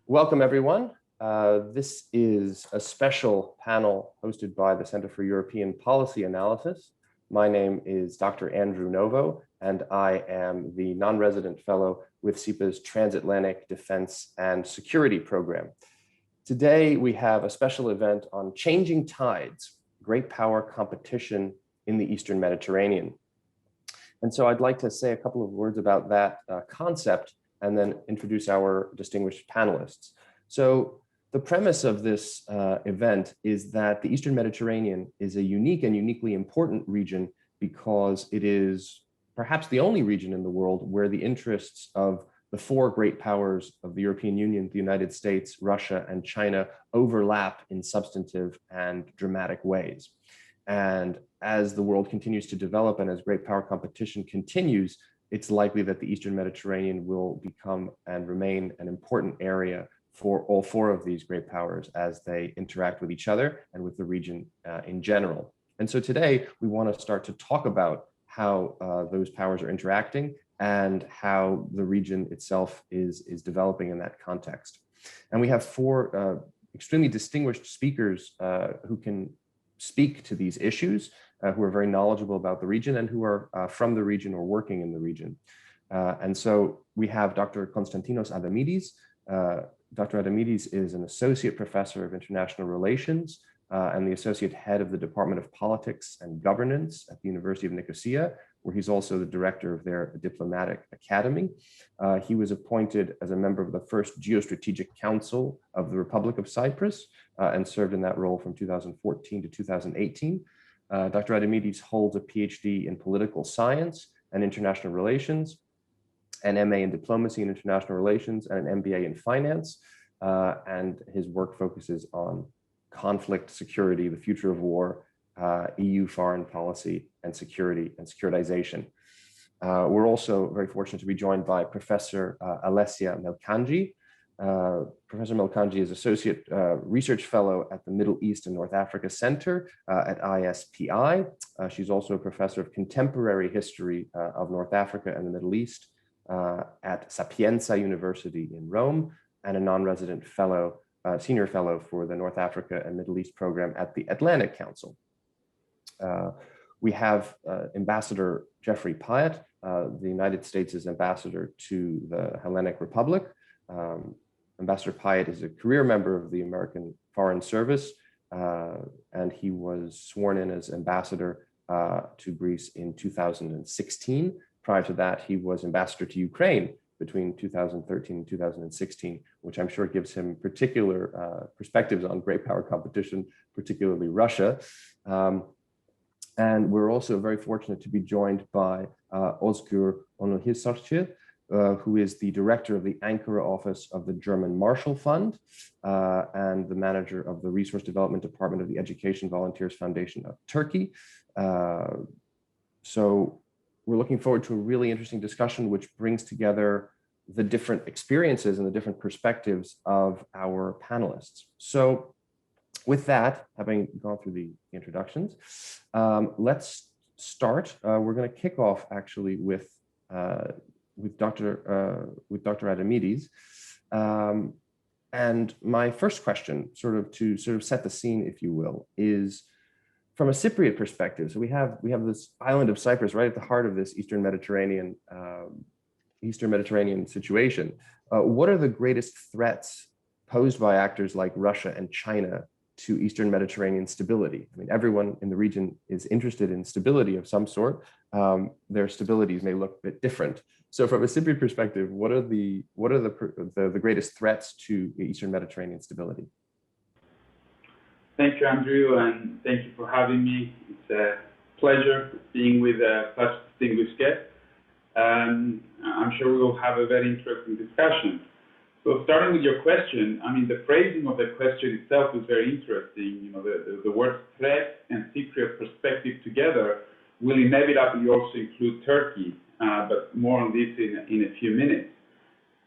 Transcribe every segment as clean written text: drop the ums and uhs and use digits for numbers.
Welcome, everyone. This is a special panel hosted by the Center for European Policy Analysis. My name is Dr. Andrew Novo, and I am the non-resident fellow with SIPA's Transatlantic Defense and Security Program. Today, we have a special event on changing tides, great power competition in the Eastern Mediterranean. And so I'd like to say a couple of words about that concept and then introduce our distinguished panelists. So the premise of this event is that the Eastern Mediterranean is a unique and uniquely important region because it is perhaps the only region in the world where the interests of the four great powers of the European Union, the United States, Russia, and China overlap in substantive and dramatic ways. And as the world continues to develop and as great power competition continues, it's likely that the Eastern Mediterranean will become and remain an important area for all four of these great powers as they interact with each other and with the region in general. And so today we want to start to talk about how those powers are interacting and how the region itself is developing in that context. And we have four extremely distinguished speakers who can speak to these issues, who are very knowledgeable about the region and who are from the region or working in the region. And so we have Dr. Konstantinos Adamidis. Dr. Adamidis is an associate professor of international relations and the associate head of the Department of Politics and Governance at the University of Nicosia, where he's also the director of their diplomatic academy. He was appointed as a member of the first Geostrategic Council of the Republic of Cyprus and served in that role from 2014 to 2018. Dr. Adamidis holds a PhD in political science and international relations, an MA in diplomacy and international relations, and an MBA in finance. And his work focuses on conflict, security, the future of war, EU foreign policy, and security and securitization. We're also very fortunate to be joined by Professor Alessia Melkanji. Professor Melkanji is Associate Research Fellow at the Middle East and North Africa Center at ISPI. She's also a Professor of Contemporary History of North Africa and the Middle East at Sapienza University in Rome, and a non-resident fellow, senior fellow for the North Africa and Middle East program at the Atlantic Council. We have Ambassador Jeffrey Pyatt. The United States is ambassador to the Hellenic Republic. Ambassador Pyatt is a career member of the American Foreign Service, and he was sworn in as ambassador to Greece in 2016. Prior to that, he was ambassador to Ukraine between 2013 and 2016, which I'm sure gives him particular perspectives on great power competition, particularly Russia. And we're also very fortunate to be joined by Özgür Onurhisarcı, who is the director of the Ankara office of the German Marshall Fund and the manager of the Resource Development Department of the Education Volunteers Foundation of Turkey. So we're looking forward to a really interesting discussion which brings together the different experiences and the different perspectives of our panelists. So with that, having gone through the introductions, let's start. We're going to kick off actually with Dr. Adamidis. And my first question, sort of set the scene, if you will, is from a Cypriot perspective. So we have this island of Cyprus right at the heart of this Eastern Mediterranean situation. What are the greatest threats posed by actors like Russia and China to Eastern Mediterranean stability? I mean, everyone in the region is interested in stability of some sort. Their stabilities may look a bit different. So from a Cypriot perspective, what are the greatest threats to Eastern Mediterranean stability? Thank you, Andrew, and thank you for having me. It's a pleasure being with such distinguished guests. I'm sure we will have a very interesting discussion. So starting with your question, I mean, the phrasing of the question itself is very interesting. You know, the word threat and Cypriot perspective together will inevitably also include Turkey, but more on this in a few minutes.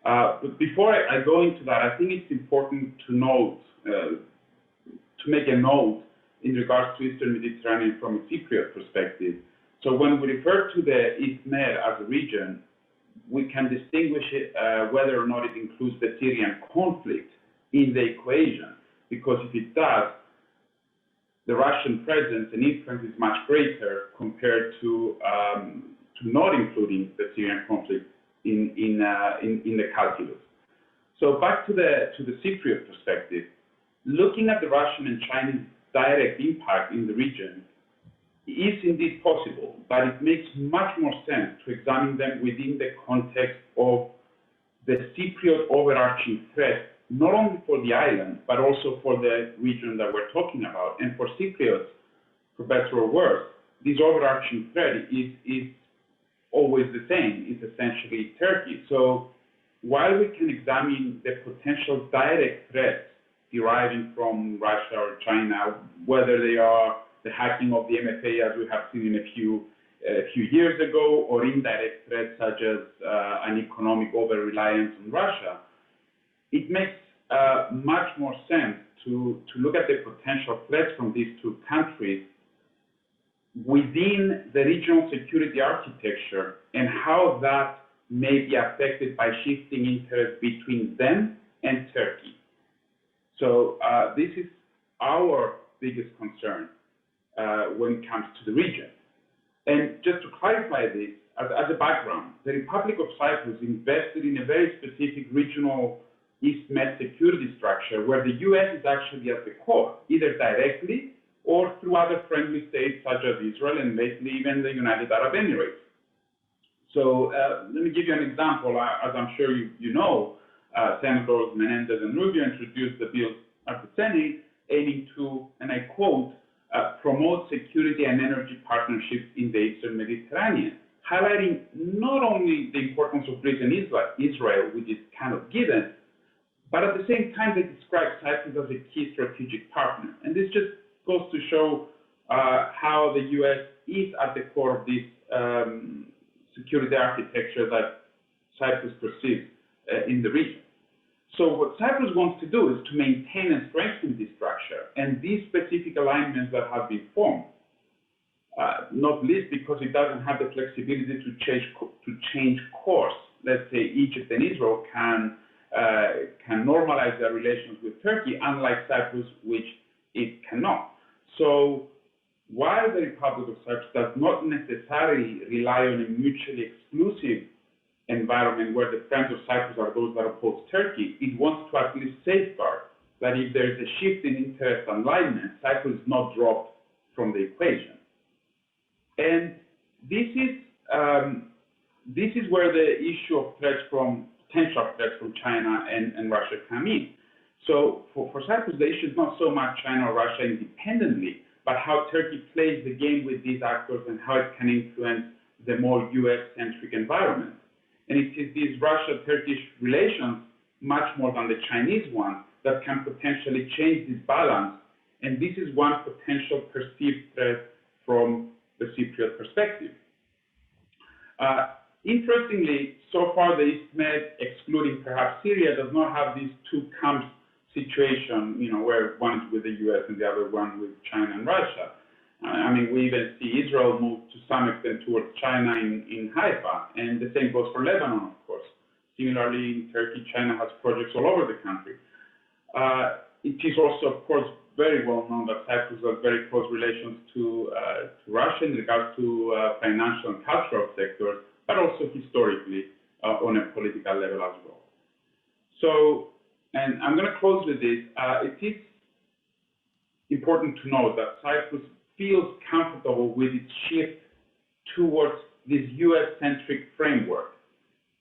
But before I go into that, I think it's important to note, to make a note in regards to Eastern Mediterranean from a Cypriot perspective. So when we refer to the East Med as a region, we can distinguish it, whether or not it includes the Syrian conflict in the equation, because if it does, the Russian presence and influence is much greater compared to not including the Syrian conflict in the calculus. So back to the Cypriot perspective, looking at the Russian and Chinese direct impact in the region is indeed possible, but it makes much more sense to examine them within the context of the Cypriot overarching threat, not only for the island, but also for the region that we're talking about. And for Cypriots, for better or worse, this overarching threat is always the same. It's essentially Turkey. So while we can examine the potential direct threats deriving from Russia or China, whether they are the hacking of the MFA, as we have seen a few years ago, or indirect threats such as an economic over-reliance on Russia, it makes much more sense to look at the potential threats from these two countries within the regional security architecture and how that may be affected by shifting interests between them and Turkey. So this is our biggest concern when it comes to the region. And just to clarify this, as a background, the Republic of Cyprus invested in a very specific regional East-Med security structure where the US is actually at the core, either directly or through other friendly states such as Israel and lately even the United Arab Emirates. So let me give you an example. As I'm sure you know, Senators Menendez and Rubio introduced the bill at the Senate aiming to, and I quote, promote security and energy partnerships in the Eastern Mediterranean, highlighting not only the importance of Greece and Israel, which is kind of given, but at the same time they describe Cyprus as a key strategic partner. And this just goes to show how the US is at the core of this security architecture that Cyprus perceives in the region. So what Cyprus wants to do is to maintain and strengthen this structure and these specific alignments that have been formed, not least because it doesn't have the flexibility to change course. Let's say Egypt and Israel can normalize their relations with Turkey, unlike Cyprus, which it cannot. So while the Republic of Cyprus does not necessarily rely on a mutually exclusive environment where the friends of Cyprus are those that oppose Turkey, it wants to at least safeguard that if there is a shift in interest alignment, Cyprus is not dropped from the equation. And this is where the issue of potential threats from China and Russia come in. So for Cyprus, the issue is not so much China or Russia independently, but how Turkey plays the game with these actors and how it can influence the more US-centric environment. And it is these Russia-Turkish relations, much more than the Chinese one, that can potentially change this balance. And this is one potential perceived threat from the Cypriot perspective. Interestingly, so far the East-Med, excluding perhaps Syria, does not have these two camps situation, where one is with the US and the other one with China and Russia. I mean, we even see Israel move to some extent towards China in Haifa, and the same goes for Lebanon, of course. Similarly, in Turkey, China has projects all over the country. It is also, of course, very well known that Cyprus has very close relations to Russia in regards to financial and cultural sectors, but also historically on a political level as well. So, and I'm going to close with this. It is important to note that Cyprus feels comfortable with its shift towards this US-centric framework,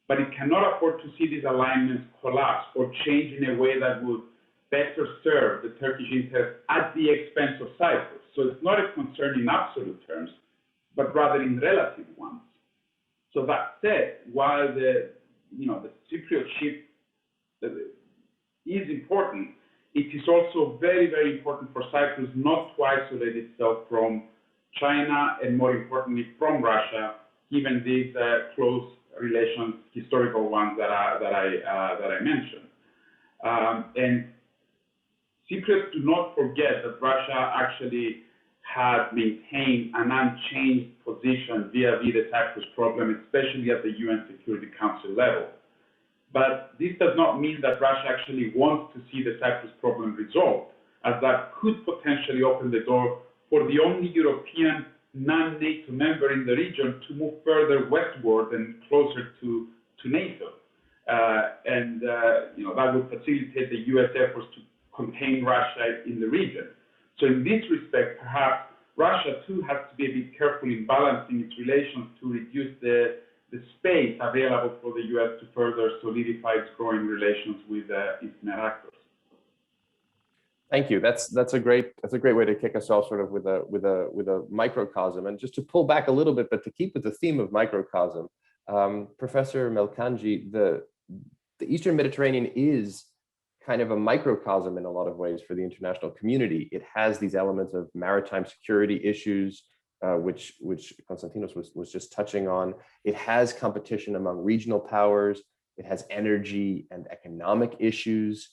but it cannot afford to see these alignments collapse or change in a way that would better serve the Turkish interest at the expense of Cyprus. So it's not a concern in absolute terms, but rather in relative ones. So that said, while the Cypriot shift is important, it is also very, very important for Cyprus not to isolate itself from China and, more importantly, from Russia, given these close relations, historical ones that I mentioned. And Cypriots do not forget that Russia actually has maintained an unchanged position vis-à-vis the Cyprus problem, especially at the UN Security Council level. But this does not mean that Russia actually wants to see the Cyprus problem resolved, as that could potentially open the door for the only European non-NATO member in the region to move further westward and closer to NATO. That would facilitate the US efforts to contain Russia in the region. So in this respect, perhaps Russia too has to be a bit careful in balancing its relations to reduce the space available for the US to further solidify its growing relations with its actors. Thank you. That's a great way to kick us off, sort of with a microcosm. And just to pull back a little bit, but to keep with the theme of microcosm, Professor Melkanji, the Eastern Mediterranean is kind of a microcosm in a lot of ways for the international community. It has these elements of maritime security issues, which Konstantinos was just touching on. It has competition among regional powers. It has energy and economic issues.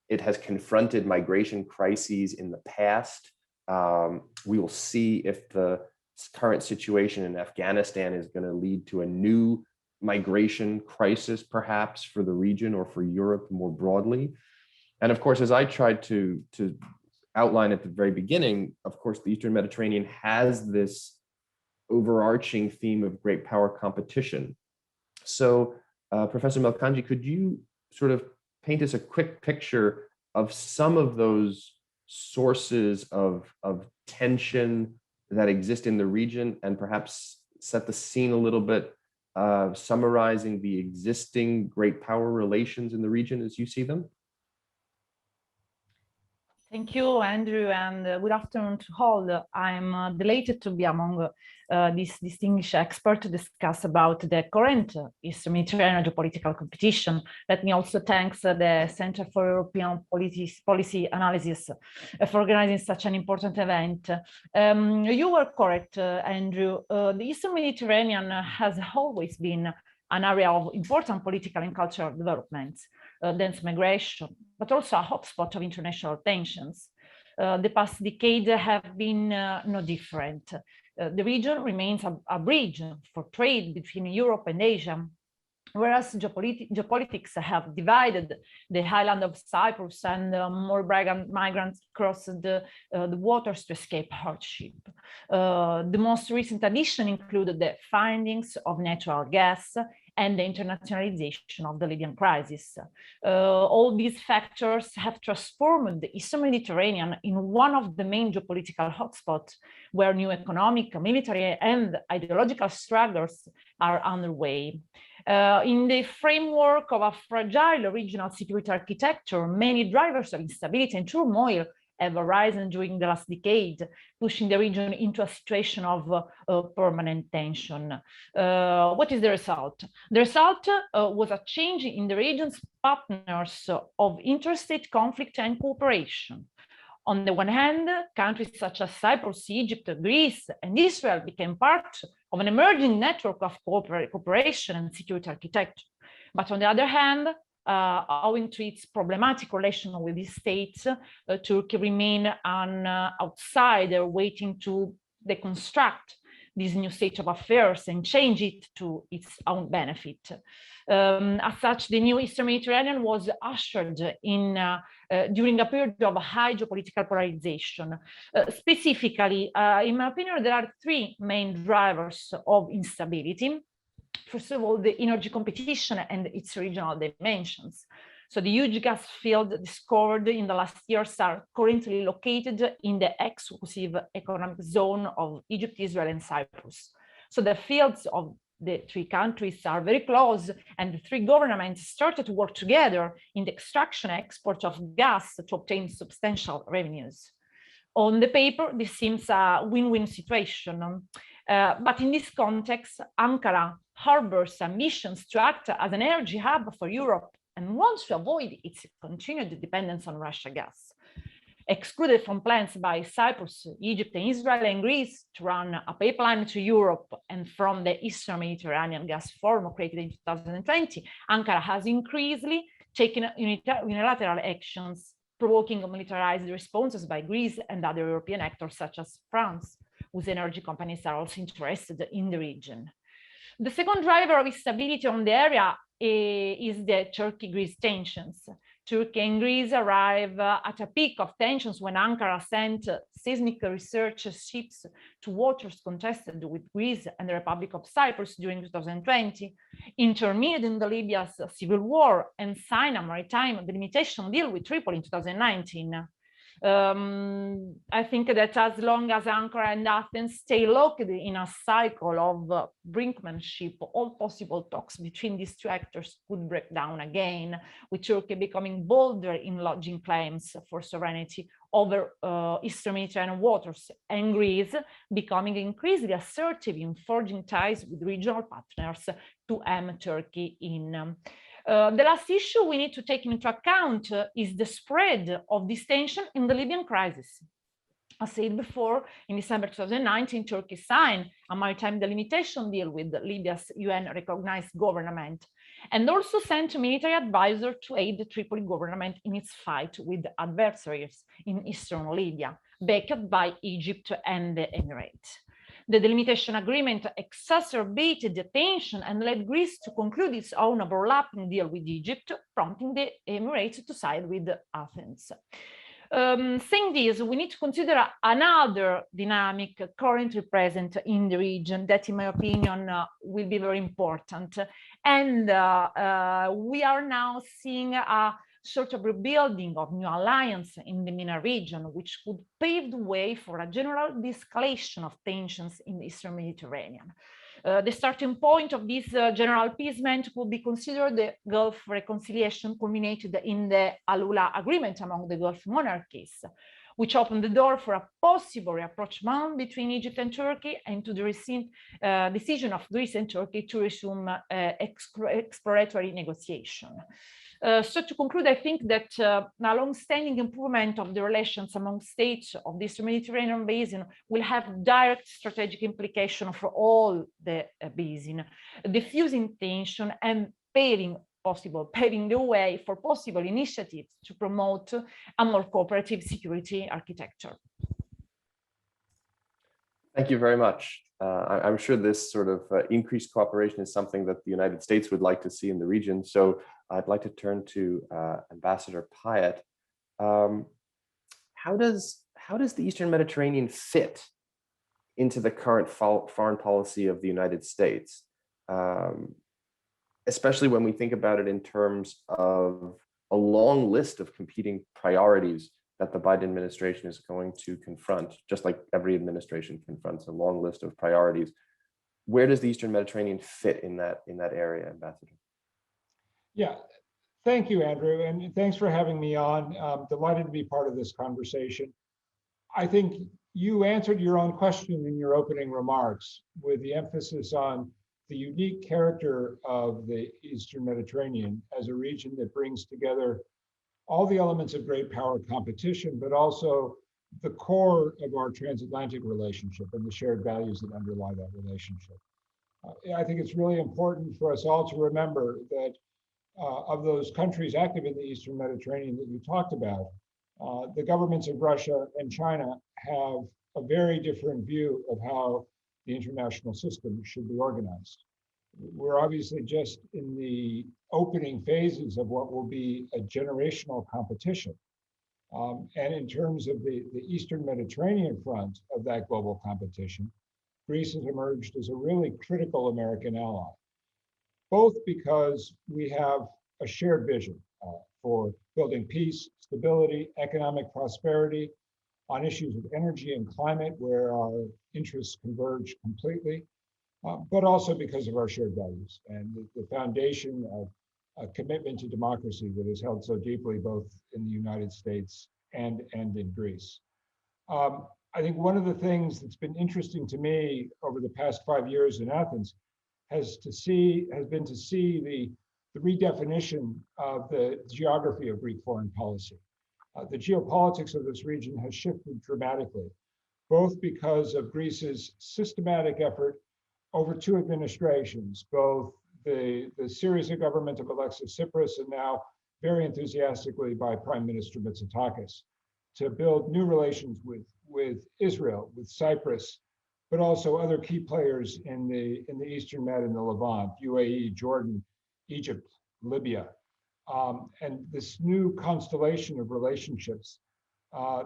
It has confronted migration crises in the past. We will see if the current situation in Afghanistan is going to lead to a new migration crisis, perhaps for the region or for Europe more broadly. And of course, as I tried to outline at the very beginning, of course, the Eastern Mediterranean has this overarching theme of great power competition. So, Professor Melkanji, could you sort of paint us a quick picture of some of those sources of tension that exist in the region, and perhaps set the scene a little bit, summarizing the existing great power relations in the region as you see them? Thank you, Andrew, and good afternoon to all. I'm delighted to be among this distinguished expert to discuss about the current Eastern Mediterranean geopolitical competition. Let me also thank the Center for European Policy Analysis for organizing such an important event. You were correct, Andrew. The Eastern Mediterranean has always been an area of important political and cultural developments, dense migration, but also a hotspot of international tensions. The past decades have been no different. The region remains a bridge for trade between Europe and Asia, whereas geopolitics have divided the island of Cyprus, and more migrants crossed the waters to escape hardship. The most recent addition included the findings of natural gas and the internationalization of the Libyan crisis. All these factors have transformed the Eastern Mediterranean in one of the main geopolitical hotspots, where new economic, military, and ideological struggles are underway. In the framework of a fragile regional security architecture, many drivers of instability and turmoil have arisen during the last decade, pushing the region into a situation of permanent tension. What is the result? The result was a change in the region's partners of interstate conflict and cooperation. On the one hand, countries such as Cyprus, Egypt, Greece, and Israel became part of an emerging network of cooperation and security architecture. But on the other hand, owing to its problematic relation with these states, Turkey remained an outsider waiting to deconstruct this new state of affairs and change it to its own benefit. As such, the new Eastern Mediterranean was ushered in during a period of high geopolitical polarization. Specifically, in my opinion, there are three main drivers of instability. First of all, the energy competition and its regional dimensions. So the huge gas field discovered in the last years are currently located in the exclusive economic zone of Egypt, Israel, and Cyprus. So the fields of the three countries are very close, and the three governments started to work together in the extraction and export of gas to obtain substantial revenues. On the paper, this seems a win-win situation. But in this context, Ankara harbors ambitions to act as an energy hub for Europe and wants to avoid its continued dependence on Russian gas. Excluded from plans by Cyprus, Egypt, and Israel and Greece to run a pipeline to Europe and from the Eastern Mediterranean Gas Forum created in 2020, Ankara has increasingly taken unilateral actions provoking militarized responses by Greece and other European actors such as France, whose energy companies are also interested in the region. The second driver of instability on the area is the Turkey-Greece tensions. Turkey and Greece arrive at a peak of tensions when Ankara sent seismic research ships to waters contested with Greece and the Republic of Cyprus during 2020, intervened in the Libya's civil war, and signed a maritime delimitation deal with Tripoli in 2019. I think that as long as Ankara and Athens stay locked in a cycle of brinkmanship, all possible talks between these two actors could break down again, with Turkey becoming bolder in lodging claims for sovereignty over Eastern Mediterranean waters, and Greece becoming increasingly assertive in forging ties with regional partners to hem Turkey in. The last issue we need to take into account is the spread of this tension in the Libyan crisis. As said before, in December 2019, Turkey signed a maritime delimitation deal with Libya's UN-recognized government, and also sent a military advisor to aid the Tripoli government in its fight with adversaries in eastern Libya, backed by Egypt and the Emirates. The delimitation agreement exacerbated the tension and led Greece to conclude its own overlapping deal with Egypt, prompting the Emirates to side with Athens. Saying this, we need to consider another dynamic currently present in the region that, in my opinion, will be very important. And we are now seeing a sort of rebuilding of new alliance in the MENA region, which could pave the way for a general de-escalation of tensions in the Eastern Mediterranean. The starting point of this general appeasement could be considered the Gulf reconciliation culminated in the Al-Ula agreement among the Gulf monarchies, which opened the door for a possible rapprochement between Egypt and Turkey, and to the recent decision of Greece and Turkey to resume exploratory negotiation. So to conclude, I think that a long-standing improvement of the relations among states of the Eastern Mediterranean basin will have direct strategic implication for all the basin, diffusing tension and paving the way for possible initiatives to promote a more cooperative security architecture. Thank you very much. I'm sure this sort of increased cooperation is something that the United States would like to see in the region. So I'd like to turn to Ambassador Pyatt. How does the Eastern Mediterranean fit into the current foreign policy of the United States, especially when we think about it in terms of a long list of competing priorities that the Biden administration is going to confront, just like every administration confronts a long list of priorities. Where does the Eastern Mediterranean fit in that area, Ambassador? Yeah, thank you, Andrew, and thanks for having me on. I'm delighted to be part of this conversation. I think you answered your own question in your opening remarks with the emphasis on the unique character of the Eastern Mediterranean as a region that brings together all the elements of great power competition, but also the core of our transatlantic relationship and the shared values that underlie that relationship. I think it's really important for us all to remember that of those countries active in the Eastern Mediterranean that you talked about, the governments of Russia and China have a very different view of how the international system should be organized. We're obviously just in the opening phases of what will be a generational competition. And in terms of the Eastern Mediterranean front of that global competition, Greece has emerged as a really critical American ally, both because we have a shared vision for building peace, stability, economic prosperity on issues of energy and climate where our interests converge completely, but also because of our shared values and the foundation of a commitment to democracy that is held so deeply both in the United States and in Greece. I think one of the things that's been interesting to me over the past 5 years in Athens has been to see the redefinition of the geography of Greek foreign policy. The geopolitics of this region has shifted dramatically, both because of Greece's systematic effort over 2 administrations, both the Syriza government of Alexis Tsipras and now very enthusiastically by Prime Minister Mitsotakis to build new relations with Israel, with Cyprus, but also other key players in the Eastern Med and the Levant, UAE, Jordan, Egypt, Libya. And this new constellation of relationships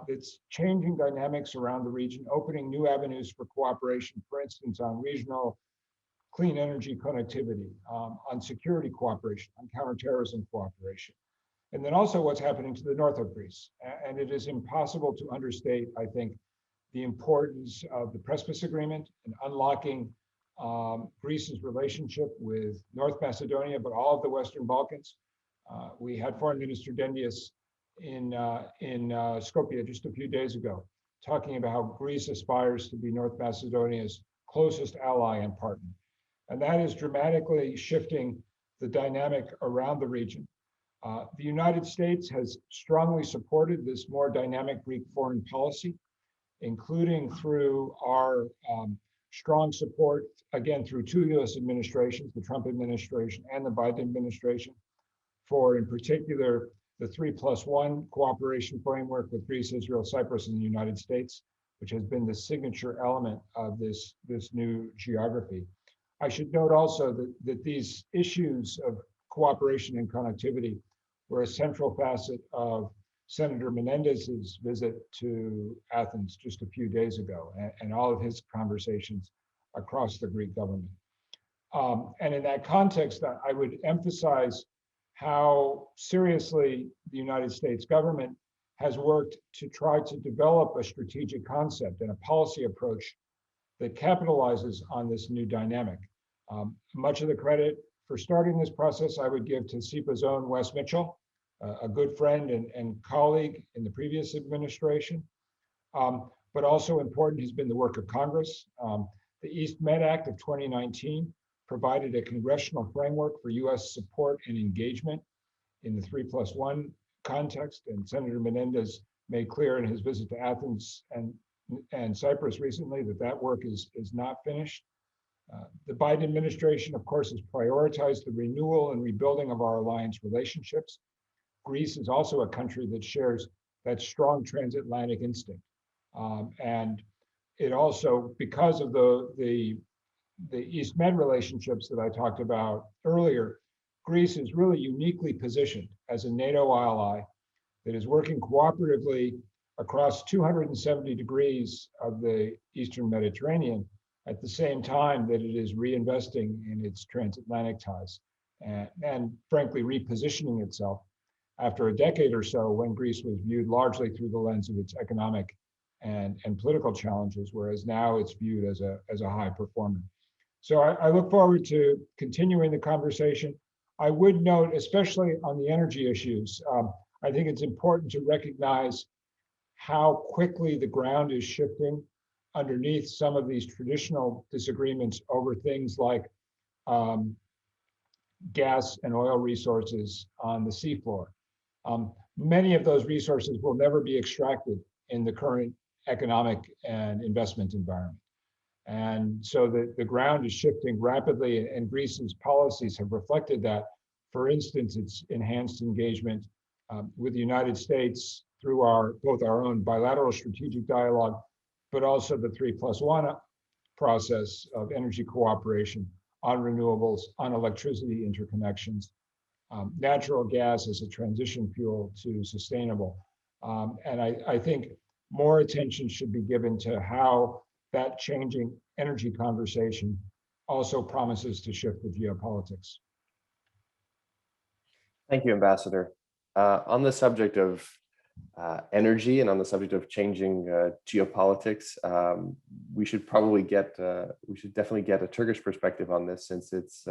that's changing dynamics around the region, opening new avenues for cooperation, for instance, on regional clean energy connectivity, on security cooperation, on counterterrorism cooperation. And then also what's happening to the north of Greece. And it is impossible to understate, I think, the importance of the Prespas Agreement and unlocking Greece's relationship with North Macedonia, but all of the Western Balkans. We had Foreign Minister Dendias in Skopje just a few days ago, talking about how Greece aspires to be North Macedonia's closest ally and partner. And that is dramatically shifting the dynamic around the region. The United States has strongly supported this more dynamic Greek foreign policy, including through our strong support, again, through two US administrations, the Trump administration and the Biden administration, for, in particular, the 3+1 cooperation framework with Greece, Israel, Cyprus, and the United States, which has been the signature element of this new geography. I should note also that these issues of cooperation and connectivity were a central facet of Senator Menendez's visit to Athens just a few days ago, and all of his conversations across the Greek government. And in that context, I would emphasize how seriously the United States government has worked to try to develop a strategic concept and a policy approach that capitalizes on this new dynamic. Much of the credit for starting this process I would give to SIPA's own Wes Mitchell, a good friend and colleague in the previous administration. But also important has been the work of Congress. The East Med Act of 2019 provided a congressional framework for US support and engagement in the 3+1 context, and Senator Menendez made clear in his visit to Athens and Cyprus recently that work is not finished. The Biden administration, of course, has prioritized the renewal and rebuilding of our alliance relationships. Greece is also a country that shares that strong transatlantic instinct. And it also, because of the East Med relationships that I talked about earlier, Greece is really uniquely positioned as a NATO ally that is working cooperatively across 270 degrees of the Eastern Mediterranean at the same time that it is reinvesting in its transatlantic ties and frankly repositioning itself after a decade or so when Greece was viewed largely through the lens of its economic and political challenges, whereas now it's viewed as a high performer. So I look forward to continuing the conversation. I would note, especially on the energy issues, I think it's important to recognize how quickly the ground is shifting underneath some of these traditional disagreements over things like gas and oil resources on the seafloor. Many of those resources will never be extracted in the current economic and investment environment. And so the ground is shifting rapidly, and Greece's policies have reflected that. For instance, its enhanced engagement with the United States through both our own bilateral strategic dialogue, but also the 3+1 process of energy cooperation on renewables, on electricity interconnections, natural gas as a transition fuel to sustainable. And I think more attention should be given to how that changing energy conversation also promises to shift the geopolitics. Thank you, Ambassador. On the subject of energy and on the subject of changing geopolitics, we should definitely get a Turkish perspective on this, since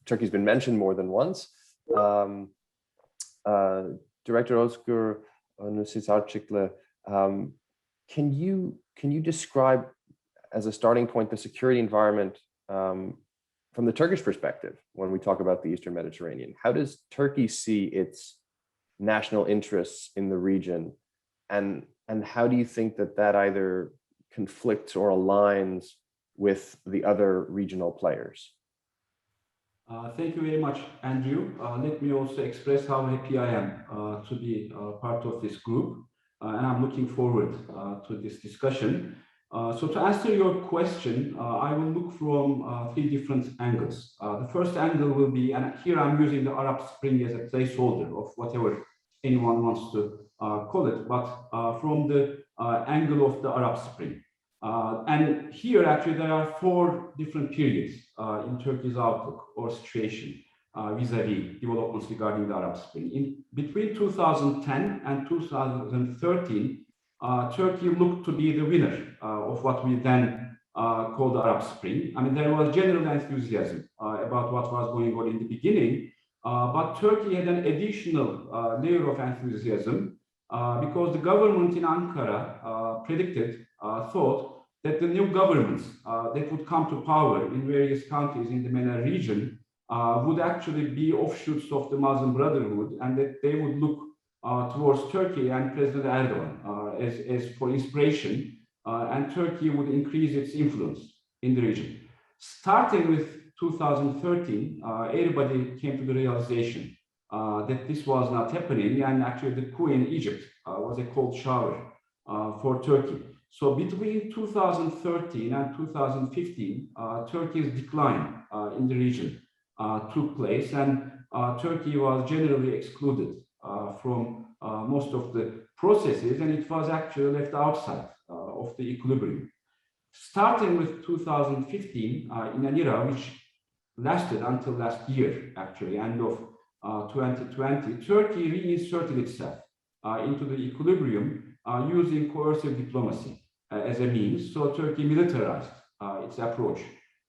Turkey's been mentioned more than once. Director Özgür Nusisarcıklı, can you describe, as a starting point, the security environment from the Turkish perspective when we talk about the Eastern Mediterranean? How does Turkey see its national interests in the region, and how do you think that either conflicts or aligns with the other regional players? Thank you very much, Andrew. Let me also express how happy I am to be part of this group, and I'm looking forward to this discussion. So to answer your question, I will look from three different angles. The first angle will be, and here I'm using the Arab Spring as a placeholder of whatever anyone wants to call it, but from the angle of the Arab Spring. And here, actually, there are four different periods in Turkey's outlook or situation vis-a-vis developments regarding the Arab Spring. In between 2010 and 2013, Turkey looked to be the winner of what we then called the Arab Spring. I mean, there was general enthusiasm about what was going on in the beginning, but Turkey had an additional layer of enthusiasm because the government in Ankara thought that the new governments that would come to power in various countries in the MENA region would actually be offshoots of the Muslim Brotherhood, and that they would look towards Turkey and President Erdogan as for inspiration, and Turkey would increase its influence in the region. Starting with 2013, everybody came to the realization that this was not happening, and actually the coup in Egypt was a cold shower for Turkey. So between 2013 and 2015, Turkey's decline in the region took place, and Turkey was generally excluded from most of the processes, and it was actually left outside of the equilibrium. Starting with 2015, in an era which lasted until last year, actually, end of 2020, Turkey reinserted itself into the equilibrium using coercive diplomacy as a means. So Turkey militarized its approach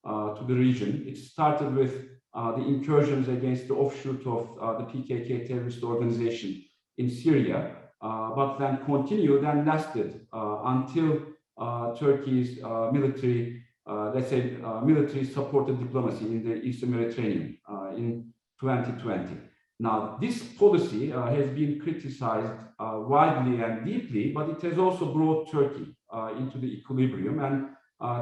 to the region. It started with the incursions against the offshoot of the PKK terrorist organization in Syria, but then continued and lasted until Turkey's military, let's say, military-supported diplomacy in the Eastern Mediterranean in 2020. Now, this policy has been criticized widely and deeply, but it has also brought Turkey into the equilibrium, and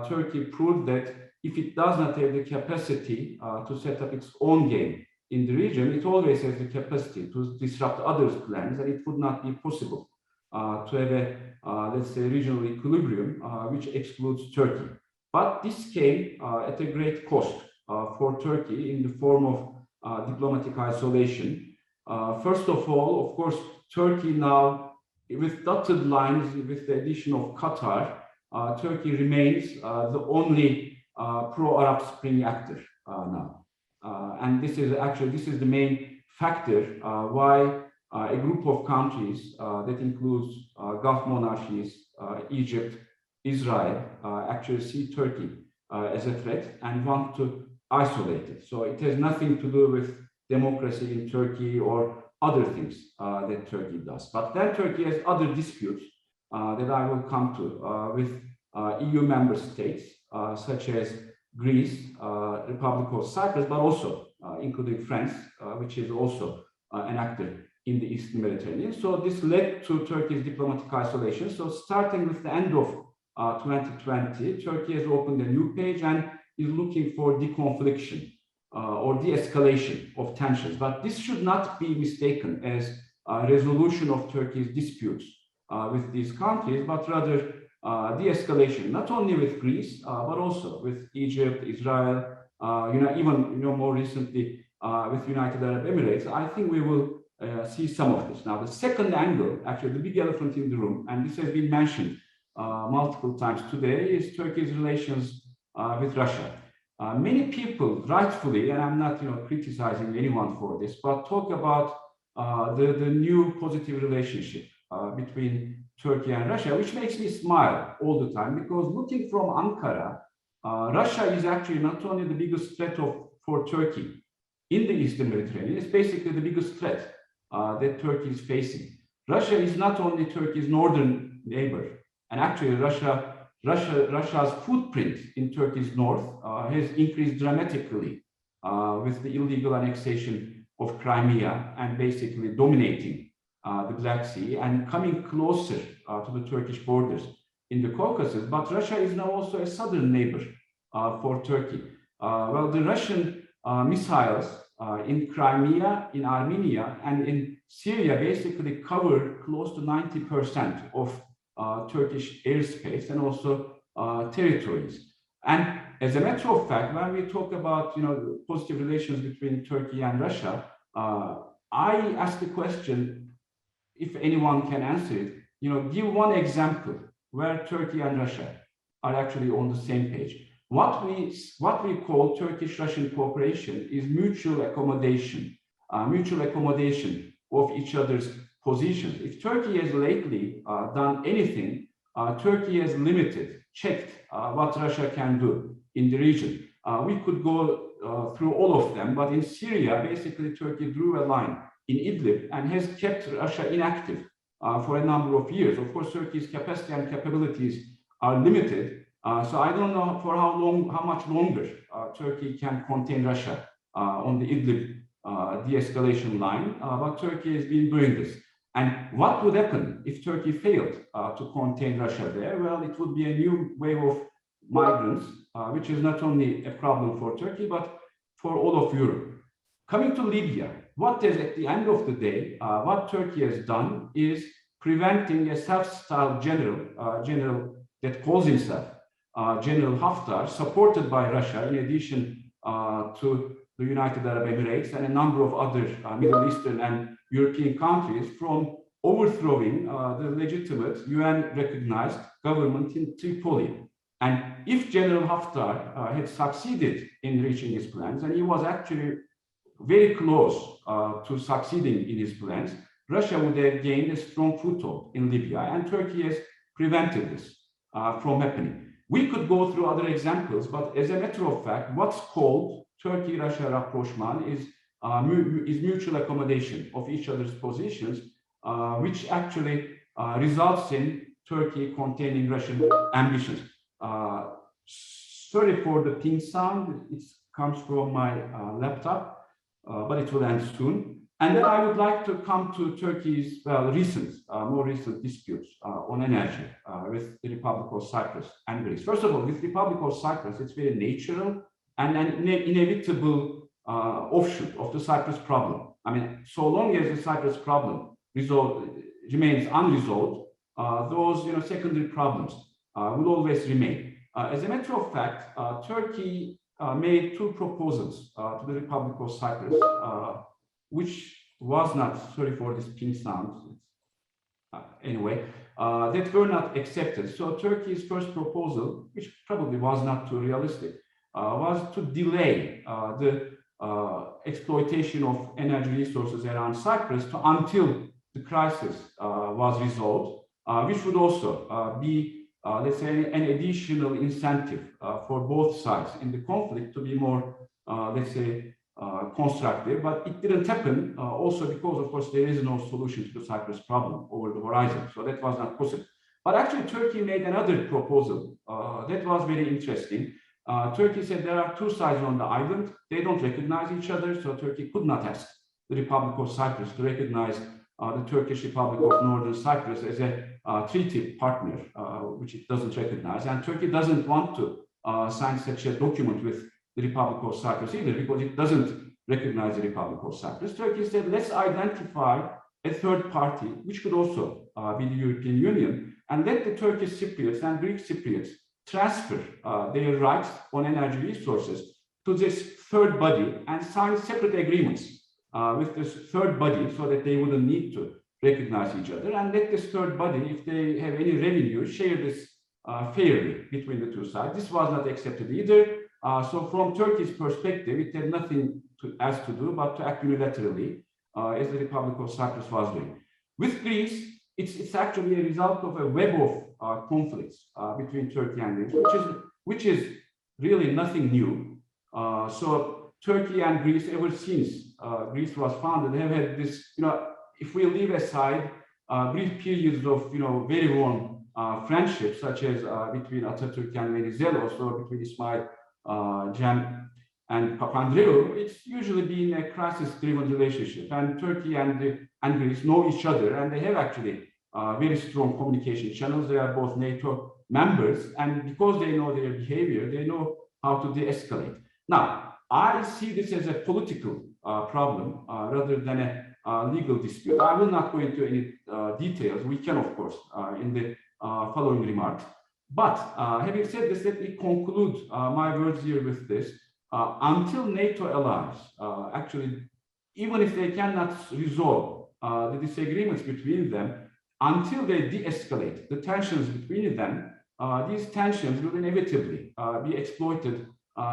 Turkey proved that if it does not have the capacity to set up its own game in the region, it always has the capacity to disrupt others' plans, and it would not be possible to have a, let's say, regional equilibrium which excludes Turkey. But this came at a great cost for Turkey in the form of diplomatic isolation. First of all, of course, Turkey now, with dotted lines, with the addition of Qatar, Turkey remains the only pro-Arab Spring actor now. And this is the main factor why a group of countries that includes Gulf monarchies, Egypt, Israel, actually see Turkey as a threat and want to isolate it. So it has nothing to do with democracy in Turkey or other things that Turkey does. But then Turkey has other disputes that I will come to with EU member states, such as Greece, Republic of Cyprus, but also including France, which is also an actor in the Eastern Mediterranean. So this led to Turkey's diplomatic isolation. So starting with the end of 2020, Turkey has opened a new page and is looking for deconfliction or de-escalation of tensions. But this should not be mistaken as a resolution of Turkey's disputes with these countries, but rather de-escalation, not only with Greece, but also with Egypt, Israel, even more recently with United Arab Emirates. I think we will see some of this. Now, the second angle, actually the big elephant in the room, and this has been mentioned multiple times today, is Turkey's relations with Russia. Many people, rightfully, and I'm not criticizing anyone for this, but talk about the new positive relationship between Turkey and Russia, which makes me smile all the time, because looking from Ankara, Russia is actually not only the biggest threat for Turkey in the Eastern Mediterranean, it's basically the biggest threat that Turkey is facing. Russia is not only Turkey's northern neighbor, and actually Russia's footprint in Turkey's north has increased dramatically with the illegal annexation of Crimea and basically dominating the Black Sea and coming closer to the Turkish borders in the Caucasus. But Russia is now also a southern neighbor for Turkey. Well, the Russian missiles in Crimea, in Armenia, and in Syria basically cover close to 90% of Turkish airspace and also territories. And as a matter of fact, when we talk about positive relations between Turkey and Russia, I ask the question, if anyone can answer it, give one example where Turkey and Russia are actually on the same page. What we call Turkish-Russian cooperation is mutual accommodation of each other's positions. If Turkey has lately done anything, Turkey has checked what Russia can do in the region. We could go through all of them, but in Syria, basically Turkey drew a line in Idlib and has kept Russia inactive for a number of years. Of course, Turkey's capacity and capabilities are limited. So I don't know for how much longer Turkey can contain Russia on the Idlib de-escalation line, but Turkey has been doing this. And what would happen if Turkey failed to contain Russia there? Well, it would be a new wave of migrants, which is not only a problem for Turkey, but for all of Europe. Coming to Libya, what is at the end of the day, what Turkey has done is preventing a self-styled general that calls himself General Haftar, supported by Russia, in addition to the United Arab Emirates and a number of other Middle Eastern and European countries, from overthrowing the legitimate UN-recognized government in Tripoli. And if General Haftar had succeeded in reaching his plans, and he was actually very close to succeeding in his plans, Russia would have gained a strong foothold in Libya, and Turkey has prevented this from happening. We could go through other examples, but as a matter of fact, what's called Turkey-Russia rapprochement is mutual accommodation of each other's positions, which actually results in Turkey containing Russian ambitions. Sorry for the ping sound, it comes from my laptop, but it will end soon. And then I would like to come to Turkey's more recent disputes on energy with the Republic of Cyprus and Greece. First of all, with the Republic of Cyprus, it's very natural and an inevitable offshoot of the Cyprus problem. I mean, so long as the Cyprus problem remains unresolved, those secondary problems will always remain. As a matter of fact, Turkey made two proposals to the Republic of Cyprus, which was not, sorry for this ping sound, anyway, that were not accepted. So Turkey's first proposal, which probably was not too realistic, was to delay the exploitation of energy resources around Cyprus until the crisis was resolved, which would also be, let's say, an additional incentive for both sides in the conflict to be more, let's say, constructive. But it didn't happen also because, of course, there is no solution to the Cyprus problem over the horizon. So that was not possible. But actually, Turkey made another proposal that was very interesting. Turkey said there are two sides on the island. They don't recognize each other. So Turkey could not ask the Republic of Cyprus to recognize the Turkish Republic of Northern Cyprus as a treaty partner, which it doesn't recognize. And Turkey doesn't want to sign such a document with the Republic of Cyprus either, because it doesn't recognize the Republic of Cyprus. Turkey said, let's identify a third party, which could also be the European Union, and let the Turkish Cypriots and Greek Cypriots transfer their rights on energy resources to this third body and sign separate agreements with this third body so that they wouldn't need to recognize each other, and let this third body, if they have any revenue, share this fairly between the two sides. This was not accepted either. So from Turkey's perspective, it had nothing else to do but to act unilaterally, as the Republic of Cyprus was doing. With Greece, it's actually a result of a web of conflicts between Turkey and Greece, which is really nothing new. So Turkey and Greece, ever since Greece was founded, have had this, if we leave aside brief periods of, very warm friendships, such as between Atatürk and Venizelos, or between Ismail Cem and Papandreou, it's usually been a crisis-driven relationship. And Turkey and Greece know each other, and they have actually very strong communication channels. They are both NATO members, and because they know their behavior, they know how to de-escalate. Now, I see this as a political problem rather than a legal dispute. I will not go into any details. We can, of course, in the following remarks. But having said this, let me conclude my words here with this. Until NATO allies, actually, even if they cannot resolve the disagreements between them, until they de-escalate the tensions between them, these tensions will inevitably be exploited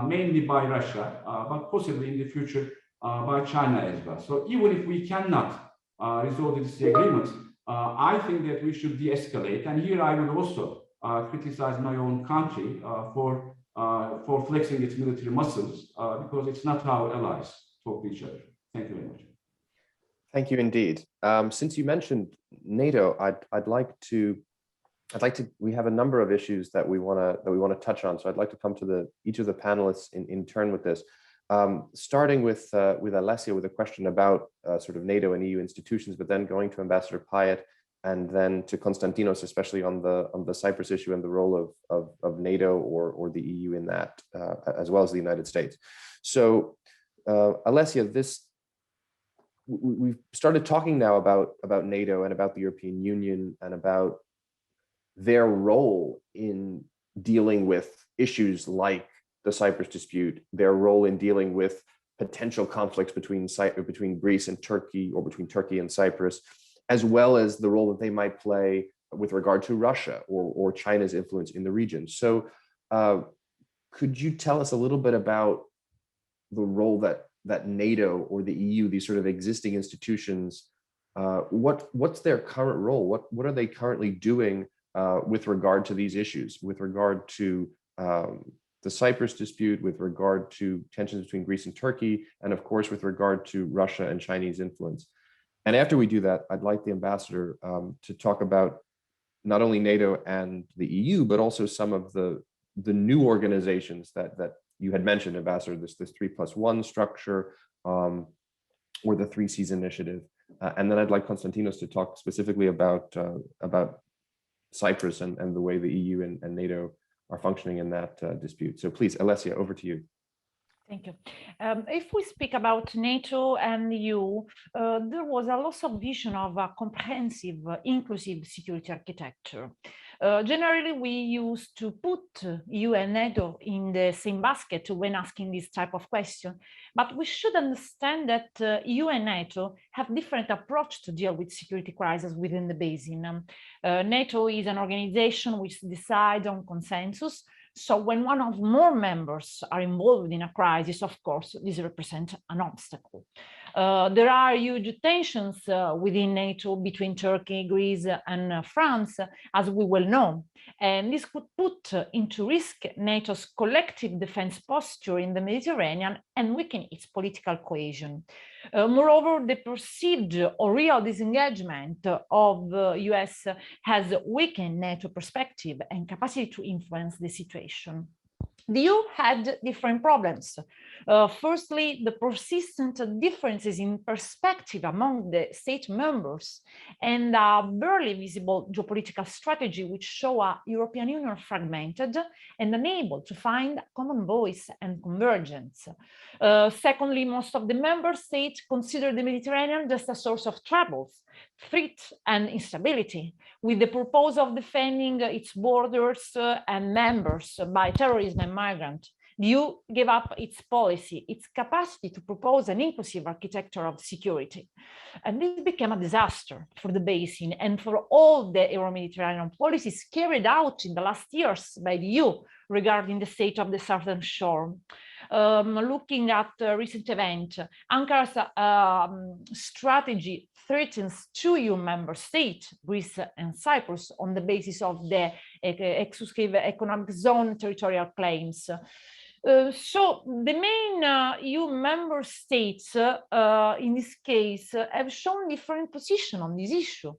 mainly by Russia, but possibly in the future by China as well. So even if we cannot resolve the disagreements, I think that we should de-escalate. And here I would also criticize my own country for flexing its military muscles, because it's not how allies talk to each other. Thank you very much. Thank you indeed. Since you mentioned NATO, I'd like to. We have a number of issues that we want to touch on. So I'd like to come to each of the panelists in turn with this. Starting with Alessia with a question about sort of NATO and EU institutions, but then going to Ambassador Pyatt, and then to Konstantinos, especially on the Cyprus issue and the role of NATO or the EU in that, as well as the United States. So Alessia, we've started talking now about NATO and about the European Union and about their role in dealing with issues like the Cyprus dispute, their role in dealing with potential conflicts between Greece and Turkey, or between Turkey and Cyprus, as well as the role that they might play with regard to Russia or China's influence in the region. So could you tell us a little bit about the role that NATO or the EU, these sort of existing institutions, what's their current role? What are they currently doing with regard to these issues, with regard to the Cyprus dispute, with regard to tensions between Greece and Turkey, and of course, with regard to Russia and Chinese influence? And after we do that, I'd like the ambassador to talk about not only NATO and the EU, but also some of the new organizations that you had mentioned, Ambassador, this 3+1 structure, or the 3 Cs initiative. And then I'd like Konstantinos to talk specifically about Cyprus and the way the EU and NATO are functioning in that dispute. So please, Alessia, over to you. Thank you. If we speak about NATO and the EU, there was a loss of vision of a comprehensive, inclusive security architecture. Generally, we used to put EU and NATO in the same basket when asking this type of question, but we should understand that EU and NATO have different approach to deal with security crises within the basin. NATO is an organization which decides on consensus. So when one or more members are involved in a crisis, of course, this represents an obstacle. There are huge tensions within NATO between Turkey, Greece, and France, as we well know. And this could put into risk NATO's collective defense posture in the Mediterranean and weaken its political cohesion. Moreover, the perceived or real disengagement of the US has weakened NATO perspective and capacity to influence the situation. The EU had different problems. Firstly, the persistent differences in perspective among the state members and a barely visible geopolitical strategy which show a European Union fragmented and unable to find common voice and convergence. Secondly, most of the member states consider the Mediterranean just a source of troubles, threat and instability, with the purpose of defending its borders and members by terrorism and migrants. The EU gave up its policy, its capacity to propose an inclusive architecture of security. And this became a disaster for the basin and for all the Euro-Mediterranean policies carried out in the last years by the EU regarding the state of the southern shore. Looking at recent events, Ankara's strategy threatens 2 EU member states, Greece and Cyprus, on the basis of the exclusive economic zone territorial claims. So the main EU member states, in this case, have shown different position on this issue.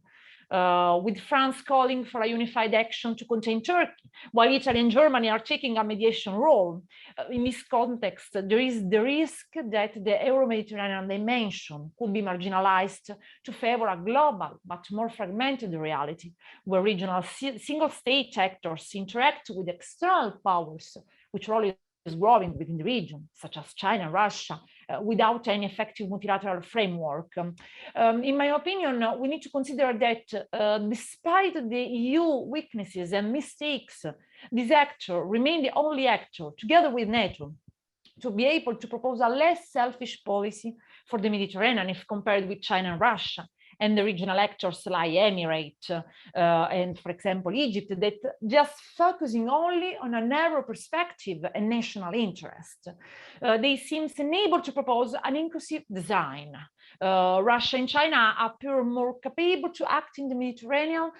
With France calling for a unified action to contain Turkey, while Italy and Germany are taking a mediation role. In this context, there is the risk that the Euro-Mediterranean dimension could be marginalized to favor a global but more fragmented reality, where regional single-state actors interact with external powers, which role is growing within the region, such as China and Russia, without any effective multilateral framework. In my opinion, we need to consider that despite the EU weaknesses and mistakes, this actor remained the only actor, together with NATO, to be able to propose a less selfish policy for the Mediterranean if compared with China and Russia, and the regional actors like Emirates and, for example, Egypt, that just focusing only on a narrow perspective and national interest. They seem unable to propose an inclusive design. Russia and China appear more capable to act in the Mediterranean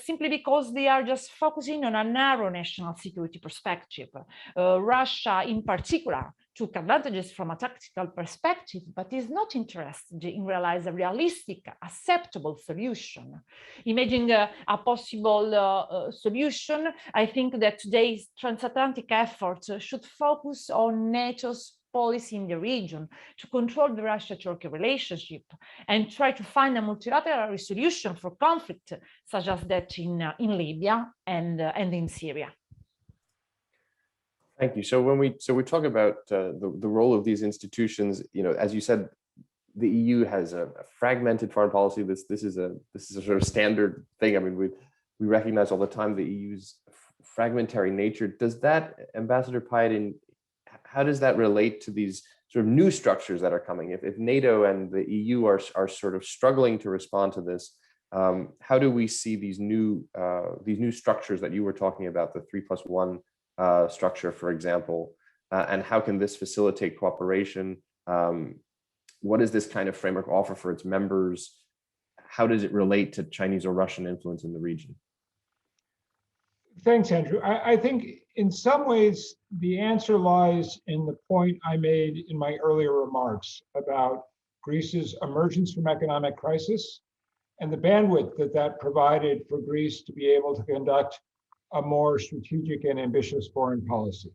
simply because they are just focusing on a narrow national security perspective. Russia, in particular, took advantages from a tactical perspective, but is not interested in realizing a realistic, acceptable solution. Imagining a possible solution, I think that today's transatlantic efforts should focus on NATO's policy in the region to control the Russia-Turkey relationship and try to find a multilateral solution for conflict, such as that in Libya and in Syria. Thank you. So when we talk about the role of these institutions, as you said, the EU has a fragmented foreign policy. This is a sort of standard thing. I mean, we recognize all the time the EU's fragmentary nature. Does that, Ambassador Pyatin, how does that relate to these sort of new structures that are coming? If NATO and the EU are sort of struggling to respond to this, how do we see these new structures that you were talking about, the 3+1 structure, for example, and how can this facilitate cooperation? What does this kind of framework offer for its members? How does it relate to Chinese or Russian influence in the region? Thanks, Andrew. I think in some ways the answer lies in the point I made in my earlier remarks about Greece's emergence from economic crisis and the bandwidth that provided for Greece to be able to conduct a more strategic and ambitious foreign policy.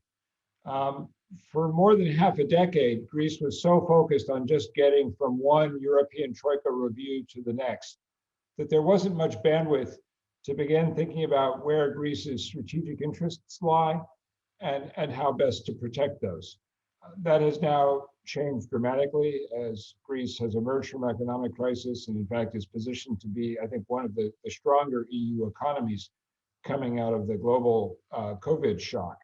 For more than half a decade, Greece was so focused on just getting from one European Troika review to the next that there wasn't much bandwidth to begin thinking about where Greece's strategic interests lie and how best to protect those. That has now changed dramatically as Greece has emerged from economic crisis and in fact is positioned to be, I think, one of the stronger EU economies coming out of the global COVID shock.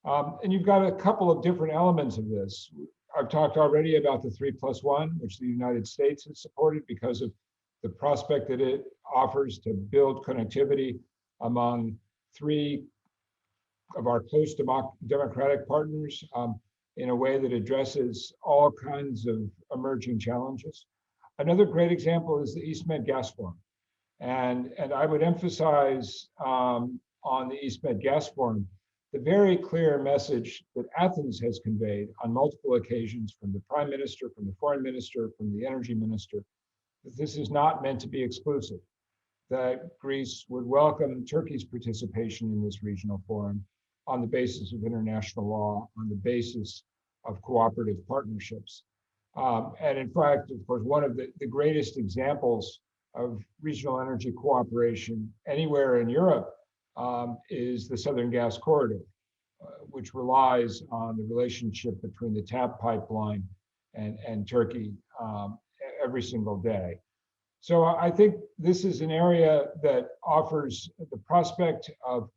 And you've got a couple of different elements of this. I've talked already about the 3+1, which the United States has supported because of the prospect that it offers to build connectivity among three of our close democratic partners in a way that addresses all kinds of emerging challenges. Another great example is the EastMed Gas Forum. And I would emphasize on the EastMed Gas Forum the very clear message that Athens has conveyed on multiple occasions from the Prime Minister, from the Foreign Minister, from the Energy Minister, that this is not meant to be exclusive, that Greece would welcome Turkey's participation in this regional forum on the basis of international law, on the basis of cooperative partnerships. And in fact, of course, one of the greatest examples of regional energy cooperation anywhere in Europe is the Southern Gas Corridor, which relies on the relationship between the TAP pipeline and Turkey every single day. So I think this is an area that offers the prospect of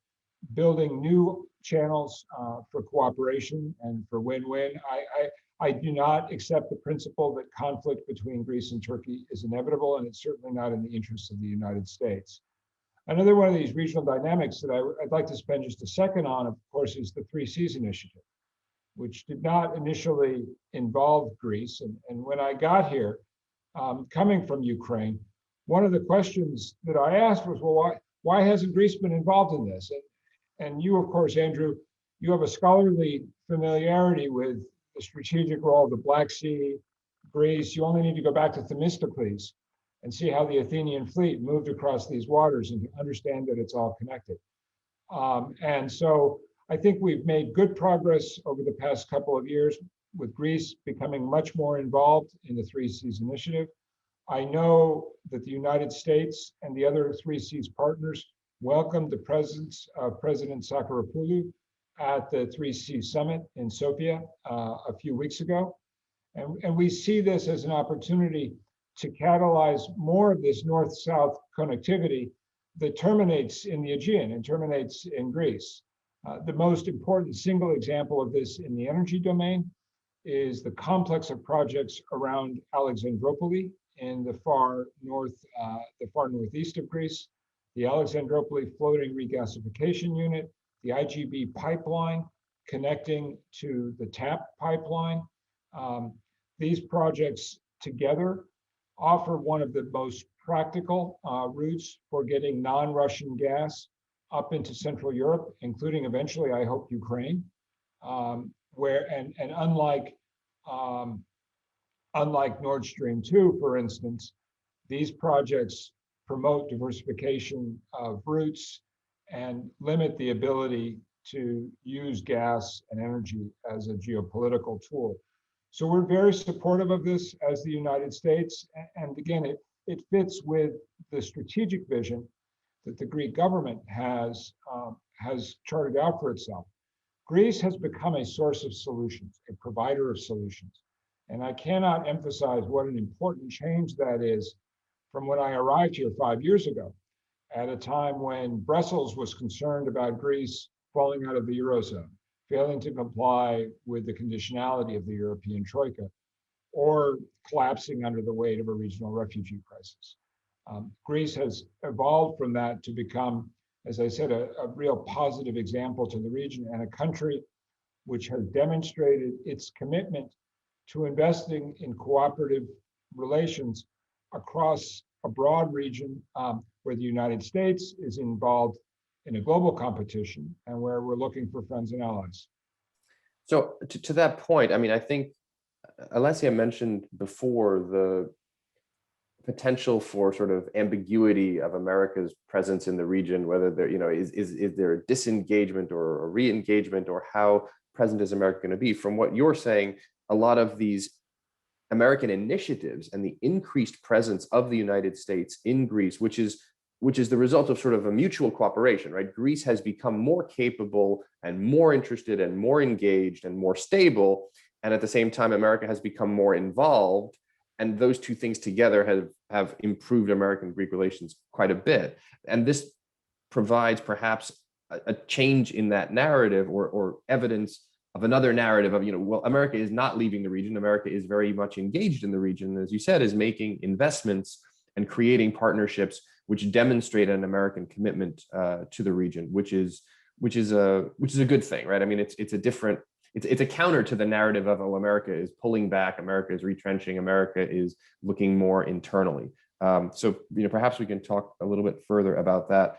building new channels for cooperation and for win-win. I do not accept the principle that conflict between Greece and Turkey is inevitable, and it's certainly not in the interests of the United States. Another one of these regional dynamics that I'd like to spend just a second on, of course, is the 3 Seas Initiative, which did not initially involve Greece. And when I got here, coming from Ukraine, one of the questions that I asked was, well, why hasn't Greece been involved in this? And you, of course, Andrew, you have a scholarly familiarity with the strategic role of the Black Sea, Greece. You only need to go back to Themistocles and see how the Athenian fleet moved across these waters and to understand that it's all connected. And so I think we've made good progress over the past couple of years with Greece becoming much more involved in the 3 Seas Initiative. I know that the United States and the other 3 Seas partners welcomed the presence of President Saakaropoulou at the 3C Summit in Sofia a few weeks ago. And we see this as an opportunity to catalyze more of this north-south connectivity that terminates in the Aegean and terminates in Greece. The most important single example of this in the energy domain is the complex of projects around Alexandroupoli in the far northeast of Greece, the Alexandroupoli floating regasification unit, the IGB pipeline connecting to the TAP pipeline. These projects together offer one of the most practical routes for getting non-Russian gas up into Central Europe, including eventually, I hope, Ukraine, where unlike Nord Stream 2, for instance, these projects promote diversification of routes and limit the ability to use gas and energy as a geopolitical tool. So we're very supportive of this as the United States. And again, it fits with the strategic vision that the Greek government has charted out for itself. Greece has become a source of solutions, a provider of solutions. And I cannot emphasize what an important change that is from when I arrived here 5 years ago, at a time when Brussels was concerned about Greece falling out of the Eurozone, failing to comply with the conditionality of the European Troika, or collapsing under the weight of a regional refugee crisis. Greece has evolved from that to become, as I said, a real positive example to the region, and a country which has demonstrated its commitment to investing in cooperative relations across a broad region where the United States is involved in a global competition and where we're looking for friends and allies. So to that point, I mean, I think Alessia mentioned before the potential for sort of ambiguity of America's presence in the region, whether there, is there a disengagement or a re-engagement, or how present is America going to be? From what you're saying, a lot of these American initiatives and the increased presence of the United States in Greece, which is the result of sort of a mutual cooperation, right? Greece has become more capable and more interested and more engaged and more stable. And at the same time, America has become more involved. And those two things together have improved American-Greek relations quite a bit. And this provides perhaps a change in that narrative, or evidence of another narrative of, well, America is not leaving the region. America is very much engaged in the region, as you said, is making investments and creating partnerships which demonstrate an American commitment to the region, which is a good thing, right? I mean, it's a counter to the narrative of, oh, America is pulling back, America is retrenching, America is looking more internally. So perhaps we can talk a little bit further about that.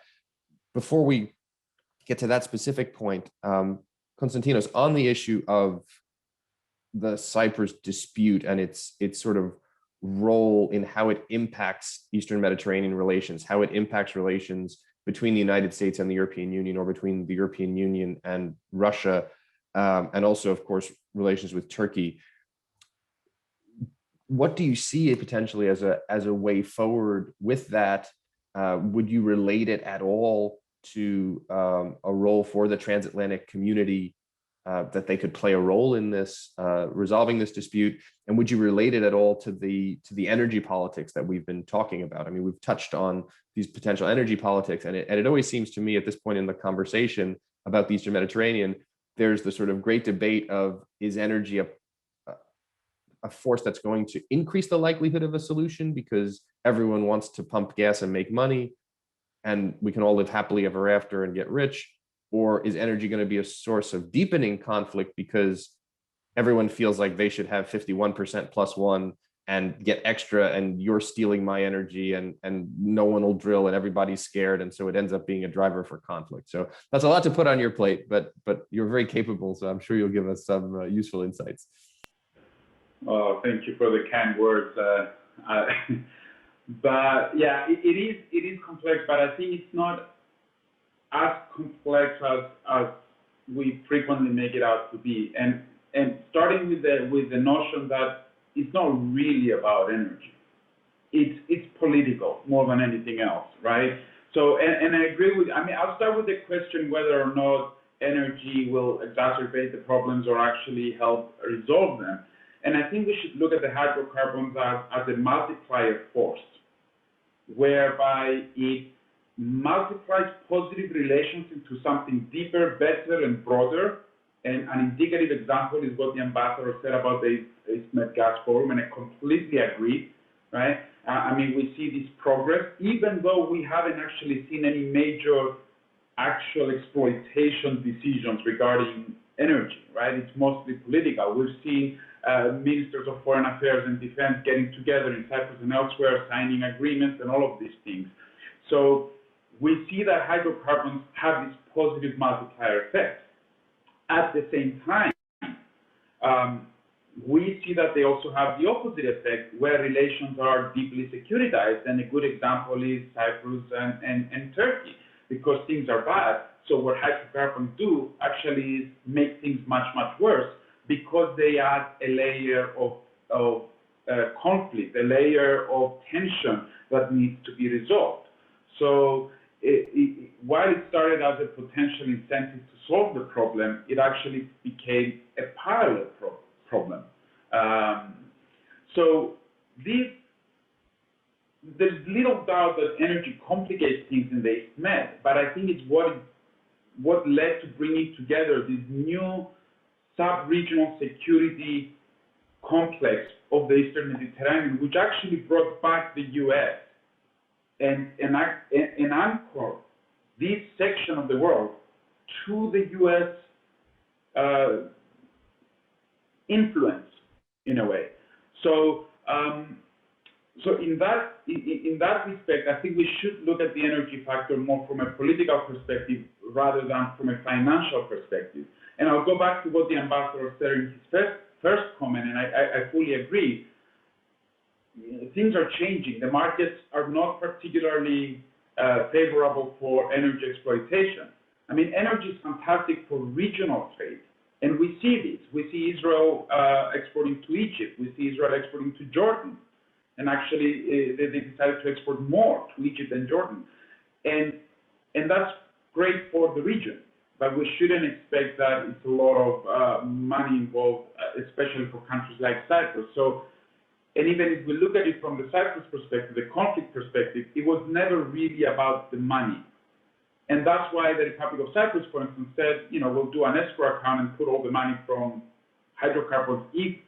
Before we get to that specific point, Konstantinos, on the issue of the Cyprus dispute and its sort of role in how it impacts Eastern Mediterranean relations, how it impacts relations between the United States and the European Union, or between the European Union and Russia, and also, of course, relations with Turkey. What do you see potentially as a way forward with that? Would you relate it at all to a role for the transatlantic community, that they could play a role in this resolving this dispute? And would you relate it at all to the energy politics that we've been talking about? I mean, we've touched on these potential energy politics, and it always seems to me at this point in the conversation about the Eastern Mediterranean, there's the sort of great debate of, is energy a force that's going to increase the likelihood of a solution because everyone wants to pump gas and make money, and we can all live happily ever after and get rich? Or is energy going to be a source of deepening conflict because everyone feels like they should have 51% plus one and get extra, and you're stealing my energy, and no one will drill and everybody's scared, and so it ends up being a driver for conflict? So that's a lot to put on your plate, but you're very capable, so I'm sure you'll give us some useful insights. Oh, thank you for the kind words. But yeah, it is complex, but I think it's not as complex as we frequently make it out to be. And starting with the notion that it's not really about energy. It's political more than anything else, right? So, and I agree with, I'll start with the question whether or not energy will exacerbate the problems or actually help resolve them. And I think we should look at the hydrocarbons as a multiplier force, whereby it multiplies positive relations into something deeper, better, and broader. And an indicative example is what the ambassador said about the Med Gas Forum, and I completely agree, right? I mean, we see this progress, even though we haven't actually seen any major actual exploitation decisions regarding energy, right? It's mostly political. We've seen ministers of foreign affairs and defense getting together in Cyprus and elsewhere, signing agreements and all of these things. So we see that hydrocarbons have this positive multiplier effect. At the same time, we see that they also have the opposite effect, where relations are deeply securitized, and a good example is Cyprus and Turkey, because things are bad. So what hydrocarbons do actually is make things much, much worse, because they add a layer of conflict, a layer of tension that needs to be resolved. So while it started as a potential incentive to solve the problem, it actually became a parallel problem. So there's little doubt that energy complicates things in the East Med, but I think it's what led to bringing together this new sub-regional security complex of the Eastern Mediterranean, which actually brought back the U.S. and anchored this section of the world to the U.S. Influence, in a way. So, so in that respect, I think we should look at the energy factor more from a political perspective rather than from a financial perspective. And I'll go back to what the ambassador said in his first comment, and I fully agree. Things are changing. The markets are not particularly favorable for energy exploitation. I mean, energy is fantastic for regional trade, and we see this. We see Israel exporting to Egypt. We see Israel exporting to Jordan. And actually, they decided to export more to Egypt and Jordan. And that's great for the region, but we shouldn't expect that it's a lot of money involved, especially for countries like Cyprus. So, and even if we look at it from the Cyprus perspective, the conflict perspective, it was never really about the money. And that's why the Republic of Cyprus, for instance, said, you know, we'll do an escrow account and put all the money from hydrocarbons if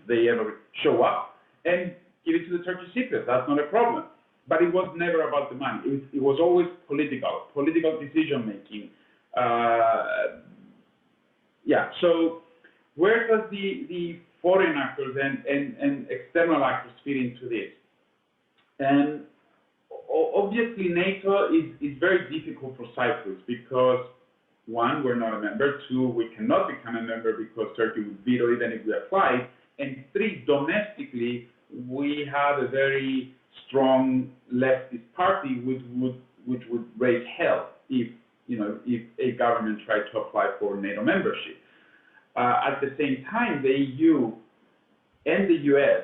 they ever show up, and give it to the Turkish Cypriot. That's not a problem. But it was never about the money. It was always political decision-making. Yeah, so where does the foreign actors and external actors fit into this? And obviously, NATO is very difficult for Cyprus because, one, we're not a member. Two, we cannot become a member because Turkey would veto even if we applied. And three, domestically, we have a very strong leftist party which would raise hell if a government tried to apply for NATO membership. At the same time, the EU and the US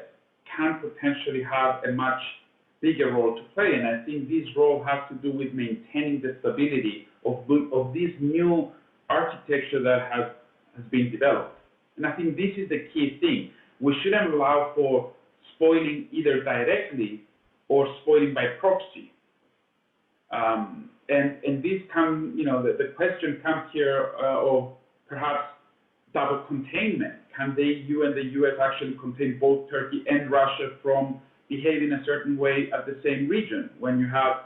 can potentially have a much bigger role to play, and I think this role has to do with maintaining the stability of this new architecture that has been developed. And I think this is the key thing. We shouldn't allow for spoiling either directly or spoiling by proxy. And this comes, the question comes here of perhaps double containment. Can the EU and the US actually contain both Turkey and Russia from behaving a certain way at the same region when you have,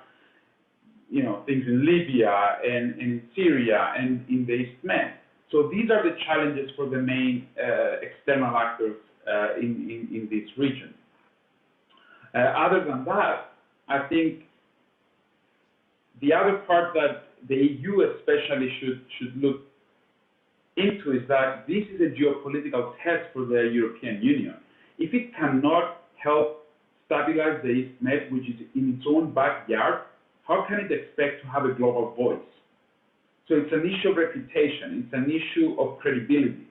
things in Libya and in Syria and in the East Med? So these are the challenges for the main external actors in this region. Other than that, I think the other part that the EU especially should look into is that this is a geopolitical test for the European Union. If it cannot help stabilize the East Med, which is in its own backyard, how can it expect to have a global voice? So it's an issue of reputation. It's an issue of credibility.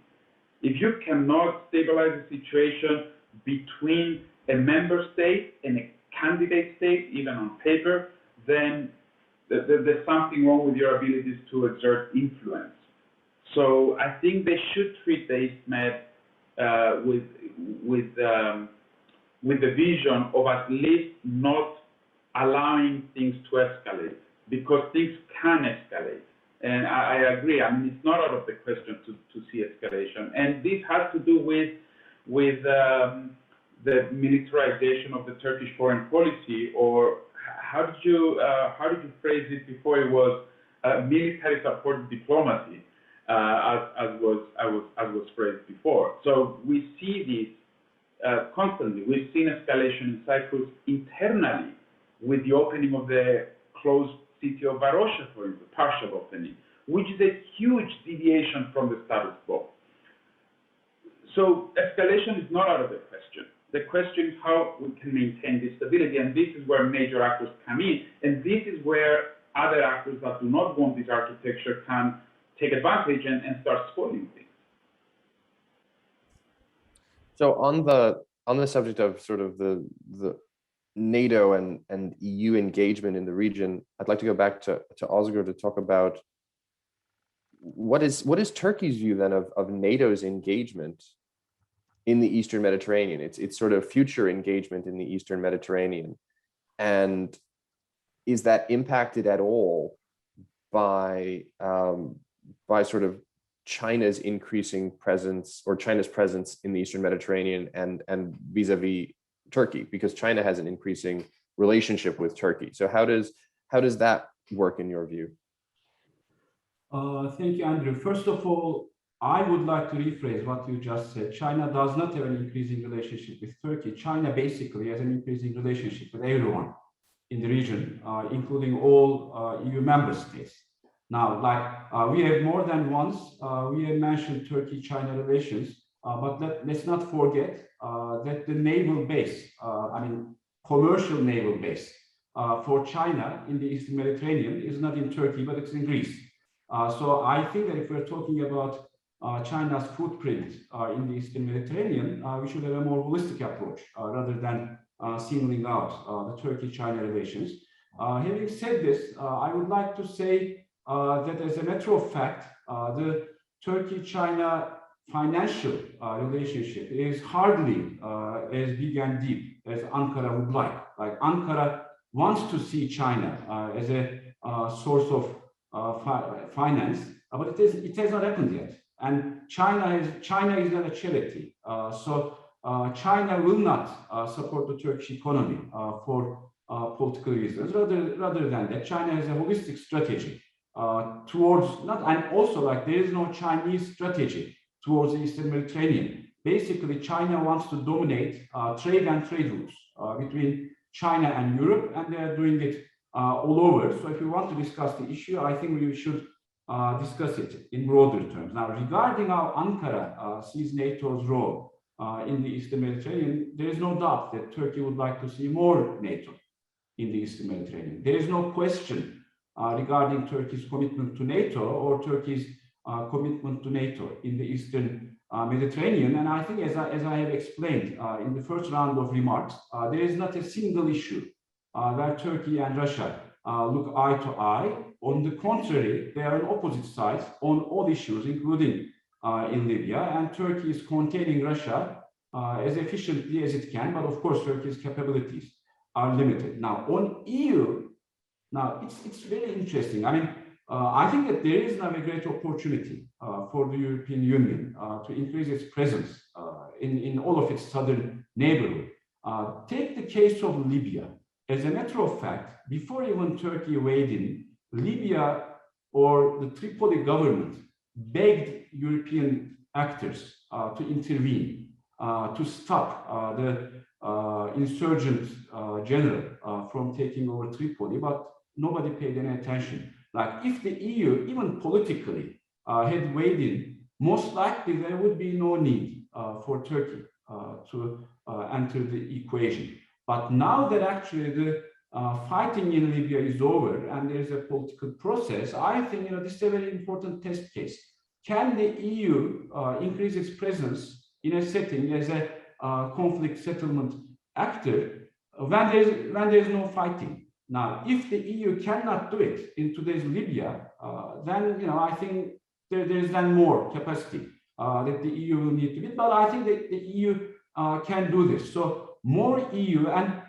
If you cannot stabilize the situation between a member state and a candidate state, even on paper, then there's something wrong with your abilities to exert influence. So I think they should treat the ISMED with the vision of at least not allowing things to escalate, because things can escalate. And I agree. I mean, it's not out of the question to see escalation. And this has to do with the militarization of the Turkish foreign policy, or how did you phrase it before? It was military supported diplomacy, as was phrased before. So we see this constantly. We've seen escalation in Cyprus internally with the opening of the closed city of Varosha, for instance, partial opening, which is a huge deviation from the status quo. So escalation is not out of the question. The question is how we can maintain this stability, and this is where major actors come in, and this is where other actors that do not want this architecture can take advantage and start spoiling things. So on the subject of sort of the NATO and EU engagement in the region, I'd like to go back to Özgür to talk about what is Turkey's view then of NATO's engagement in the Eastern Mediterranean, its sort of future engagement in the Eastern Mediterranean, and is that impacted at all by sort of China's increasing presence, or China's presence in the Eastern Mediterranean and vis-a-vis Turkey, because China has an increasing relationship with Turkey. So how does that work in your view? Thank you, Andrew. First of all, I would like to rephrase what you just said. China does not have an increasing relationship with Turkey. China basically has an increasing relationship with everyone in the region, including all EU member states. Now, we have more than once, we have mentioned Turkey-China relations, but let's not forget that the naval base, commercial naval base for China in the Eastern Mediterranean is not in Turkey, but it's in Greece. So I think that if we're talking about China's footprint in the Eastern Mediterranean, we should have a more holistic approach rather than singling out the Turkey-China relations. Having said this, I would like to say that as a matter of fact, the Turkey-China financial relationship is hardly as big and deep as Ankara would like. Like Ankara wants to see China as a source of finance, but it has not happened yet. And China is not a charity, so China will not support the Turkish economy for political reasons. Rather than that, China has a holistic strategy towards and also there is no Chinese strategy towards the Eastern Mediterranean. Basically, China wants to dominate trade and trade routes between China and Europe, and they are doing it all over. So if we want to discuss the issue, I think we should discuss it in broader terms. Now, regarding how Ankara sees NATO's role in the Eastern Mediterranean, there is no doubt that Turkey would like to see more NATO in the Eastern Mediterranean. There is no question regarding Turkey's commitment to NATO or Turkey's commitment to NATO in the Eastern Mediterranean. And I think, as I have explained in the first round of remarks, there is not a single issue where Turkey and Russia look eye to eye. On the contrary, they are on opposite sides on all issues, including in Libya. And Turkey is containing Russia as efficiently as it can. But of course, Turkey's capabilities are limited. Now, on EU, it's very interesting. I think that there is now a great opportunity for the European Union to increase its presence in all of its southern neighborhood. Take the case of Libya. As a matter of fact, before even Turkey weighed in, Libya or the Tripoli government begged European actors to intervene, to stop the insurgent general from taking over Tripoli, but nobody paid any attention. If the EU, even politically, had weighed in, most likely there would be no need for Turkey to enter the equation. But now that actually the fighting in Libya is over and there's a political process, I think this is a very important test case. Can the EU increase its presence in a setting as a conflict settlement actor when there's no fighting? Now, if the EU cannot do it in today's Libya, then I think there's then more capacity that the EU will need to be. But I think that the EU can do this. So more EU, and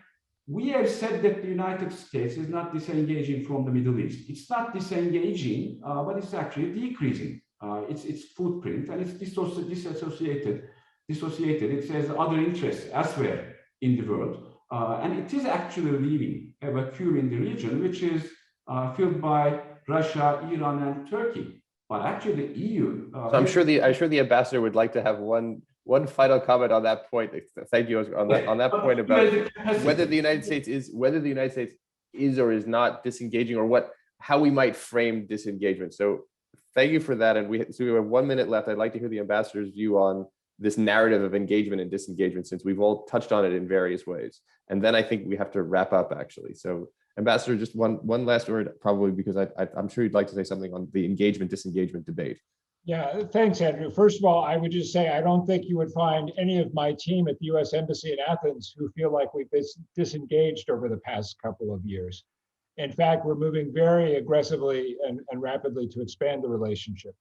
we have said that the United States is not disengaging from the Middle East. It's not disengaging, but it's actually decreasing its footprint, and it's dissociated. It says other interests elsewhere in the world. And it is actually leaving a vacuum in the region, which is filled by Russia, Iran, and Turkey. But actually, the EU. So I'm sure the ambassador would like to have one final comment on that point. Thank you on that point about whether the United States is or is not disengaging, or how we might frame disengagement. So thank you for that. And we have 1 minute left. I'd like to hear the ambassador's view on this narrative of engagement and disengagement, since we've all touched on it in various ways. And then I think we have to wrap up, actually. So Ambassador, just one last word, probably, because I'm sure you'd like to say something on the engagement-disengagement debate. Yeah, thanks, Andrew. First of all, I would just say I don't think you would find any of my team at the U.S. Embassy in Athens who feel like we've disengaged over the past couple of years. In fact, we're moving very aggressively and rapidly to expand the relationship.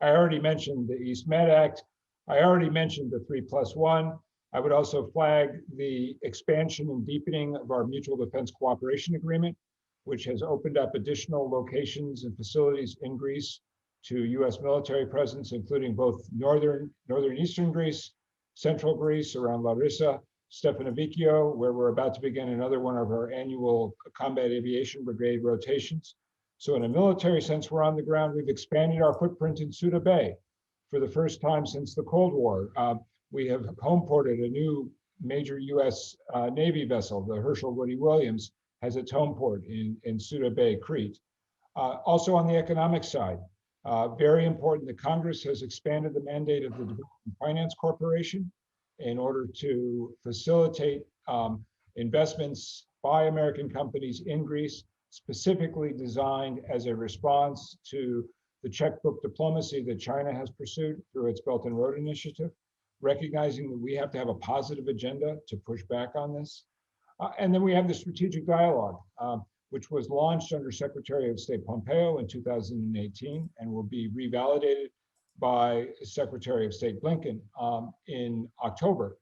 I already mentioned the East Med Act. I already mentioned the 3+1. I would also flag the expansion and deepening of our Mutual Defense Cooperation Agreement, which has opened up additional locations and facilities in Greece to U.S. military presence, including both northern eastern Greece, central Greece around Larissa, Stefanovicchio, where we're about to begin another one of our annual combat aviation brigade rotations. So in a military sense, we're on the ground. We've expanded our footprint in Suda Bay for the first time since the Cold War. We have home ported a new major U.S. Navy vessel, the Herschel Woody Williams, has its home port in Suda Bay, Crete. Also on the economic side, very important that Congress has expanded the mandate of the Development Finance Corporation in order to facilitate investments by American companies in Greece, specifically designed as a response to the checkbook diplomacy that China has pursued through its Belt and Road Initiative, recognizing that we have to have a positive agenda to push back on this. And then we have the strategic dialogue, which was launched under Secretary of State Pompeo in 2018 and will be revalidated by Secretary of State Blinken in October,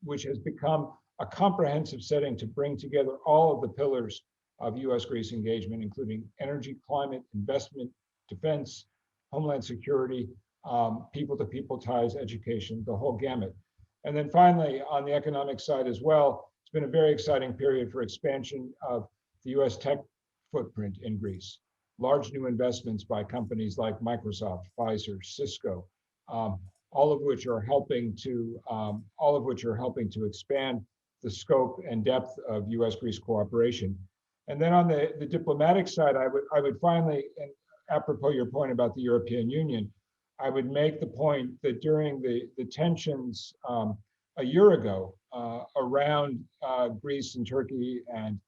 which has become a comprehensive setting to bring together all of the pillars of U.S.-Greece engagement, including energy, climate, investment, defense, homeland security, people-to-people ties, education, the whole gamut. And then finally, on the economic side as well, it's been a very exciting period for expansion of the U.S. tech footprint in Greece. Large new investments by companies like Microsoft, Pfizer, Cisco, all of which are helping to expand the scope and depth of U.S.-Greece cooperation. And then on the diplomatic side, I would finally, and apropos your point about the European Union, I would make the point that during the tensions a year ago around Greece and Turkey and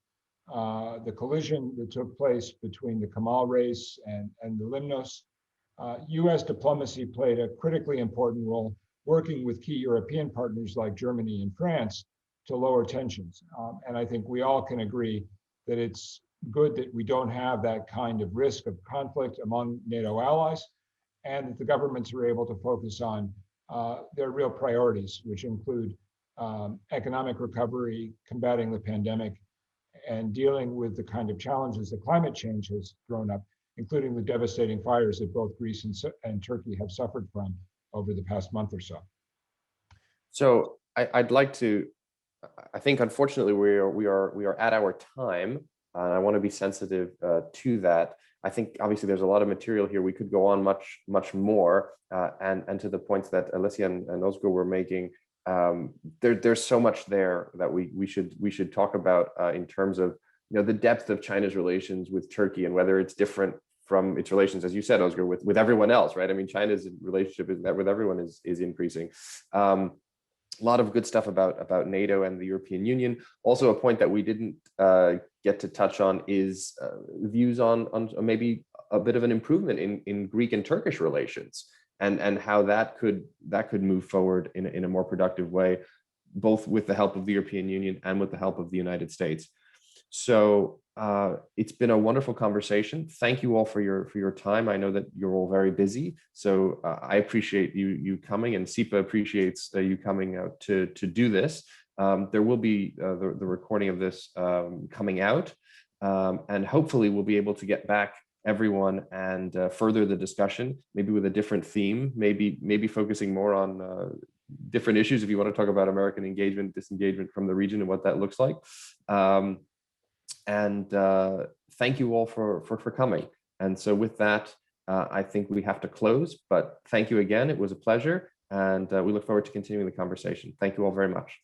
the collision that took place between the Kemal race and the Limnos, U.S. diplomacy played a critically important role, working with key European partners like Germany and France to lower tensions. And I think we all can agree that it's good that we don't have that kind of risk of conflict among NATO allies, and that the governments are able to focus on their real priorities, which include economic recovery, combating the pandemic, and dealing with the kind of challenges that climate change has thrown up, including the devastating fires that both Greece and Turkey have suffered from over the past month or so. So I'd like to, I think unfortunately we are at our time, and I want to be sensitive to that. I think obviously there's a lot of material here. We could go on much more, and to the points that Alessia and Ozgur were making, there's so much there that we should talk about in terms of the depth of China's relations with Turkey and whether it's different from its relations, as you said, Ozgur, with everyone else, right? I mean, China's relationship with everyone is increasing. A lot of good stuff about NATO and the European Union. Also, a point that we didn't get to touch on is views on maybe a bit of an improvement in Greek and Turkish relations, and how that could move forward in a more productive way, both with the help of the European Union and with the help of the United States. So it's been a wonderful conversation. Thank you all for your time. I know that you're all very busy, so I appreciate you coming, and SIPA appreciates you coming out to do this. There will be the recording of this coming out, and hopefully we'll be able to get back everyone and further the discussion, maybe with a different theme, maybe focusing more on different issues if you want to talk about American engagement, disengagement from the region and what that looks like. And thank you all for coming. And so with that, I think we have to close, but thank you again. It was a pleasure, and we look forward to continuing the conversation. Thank you all very much.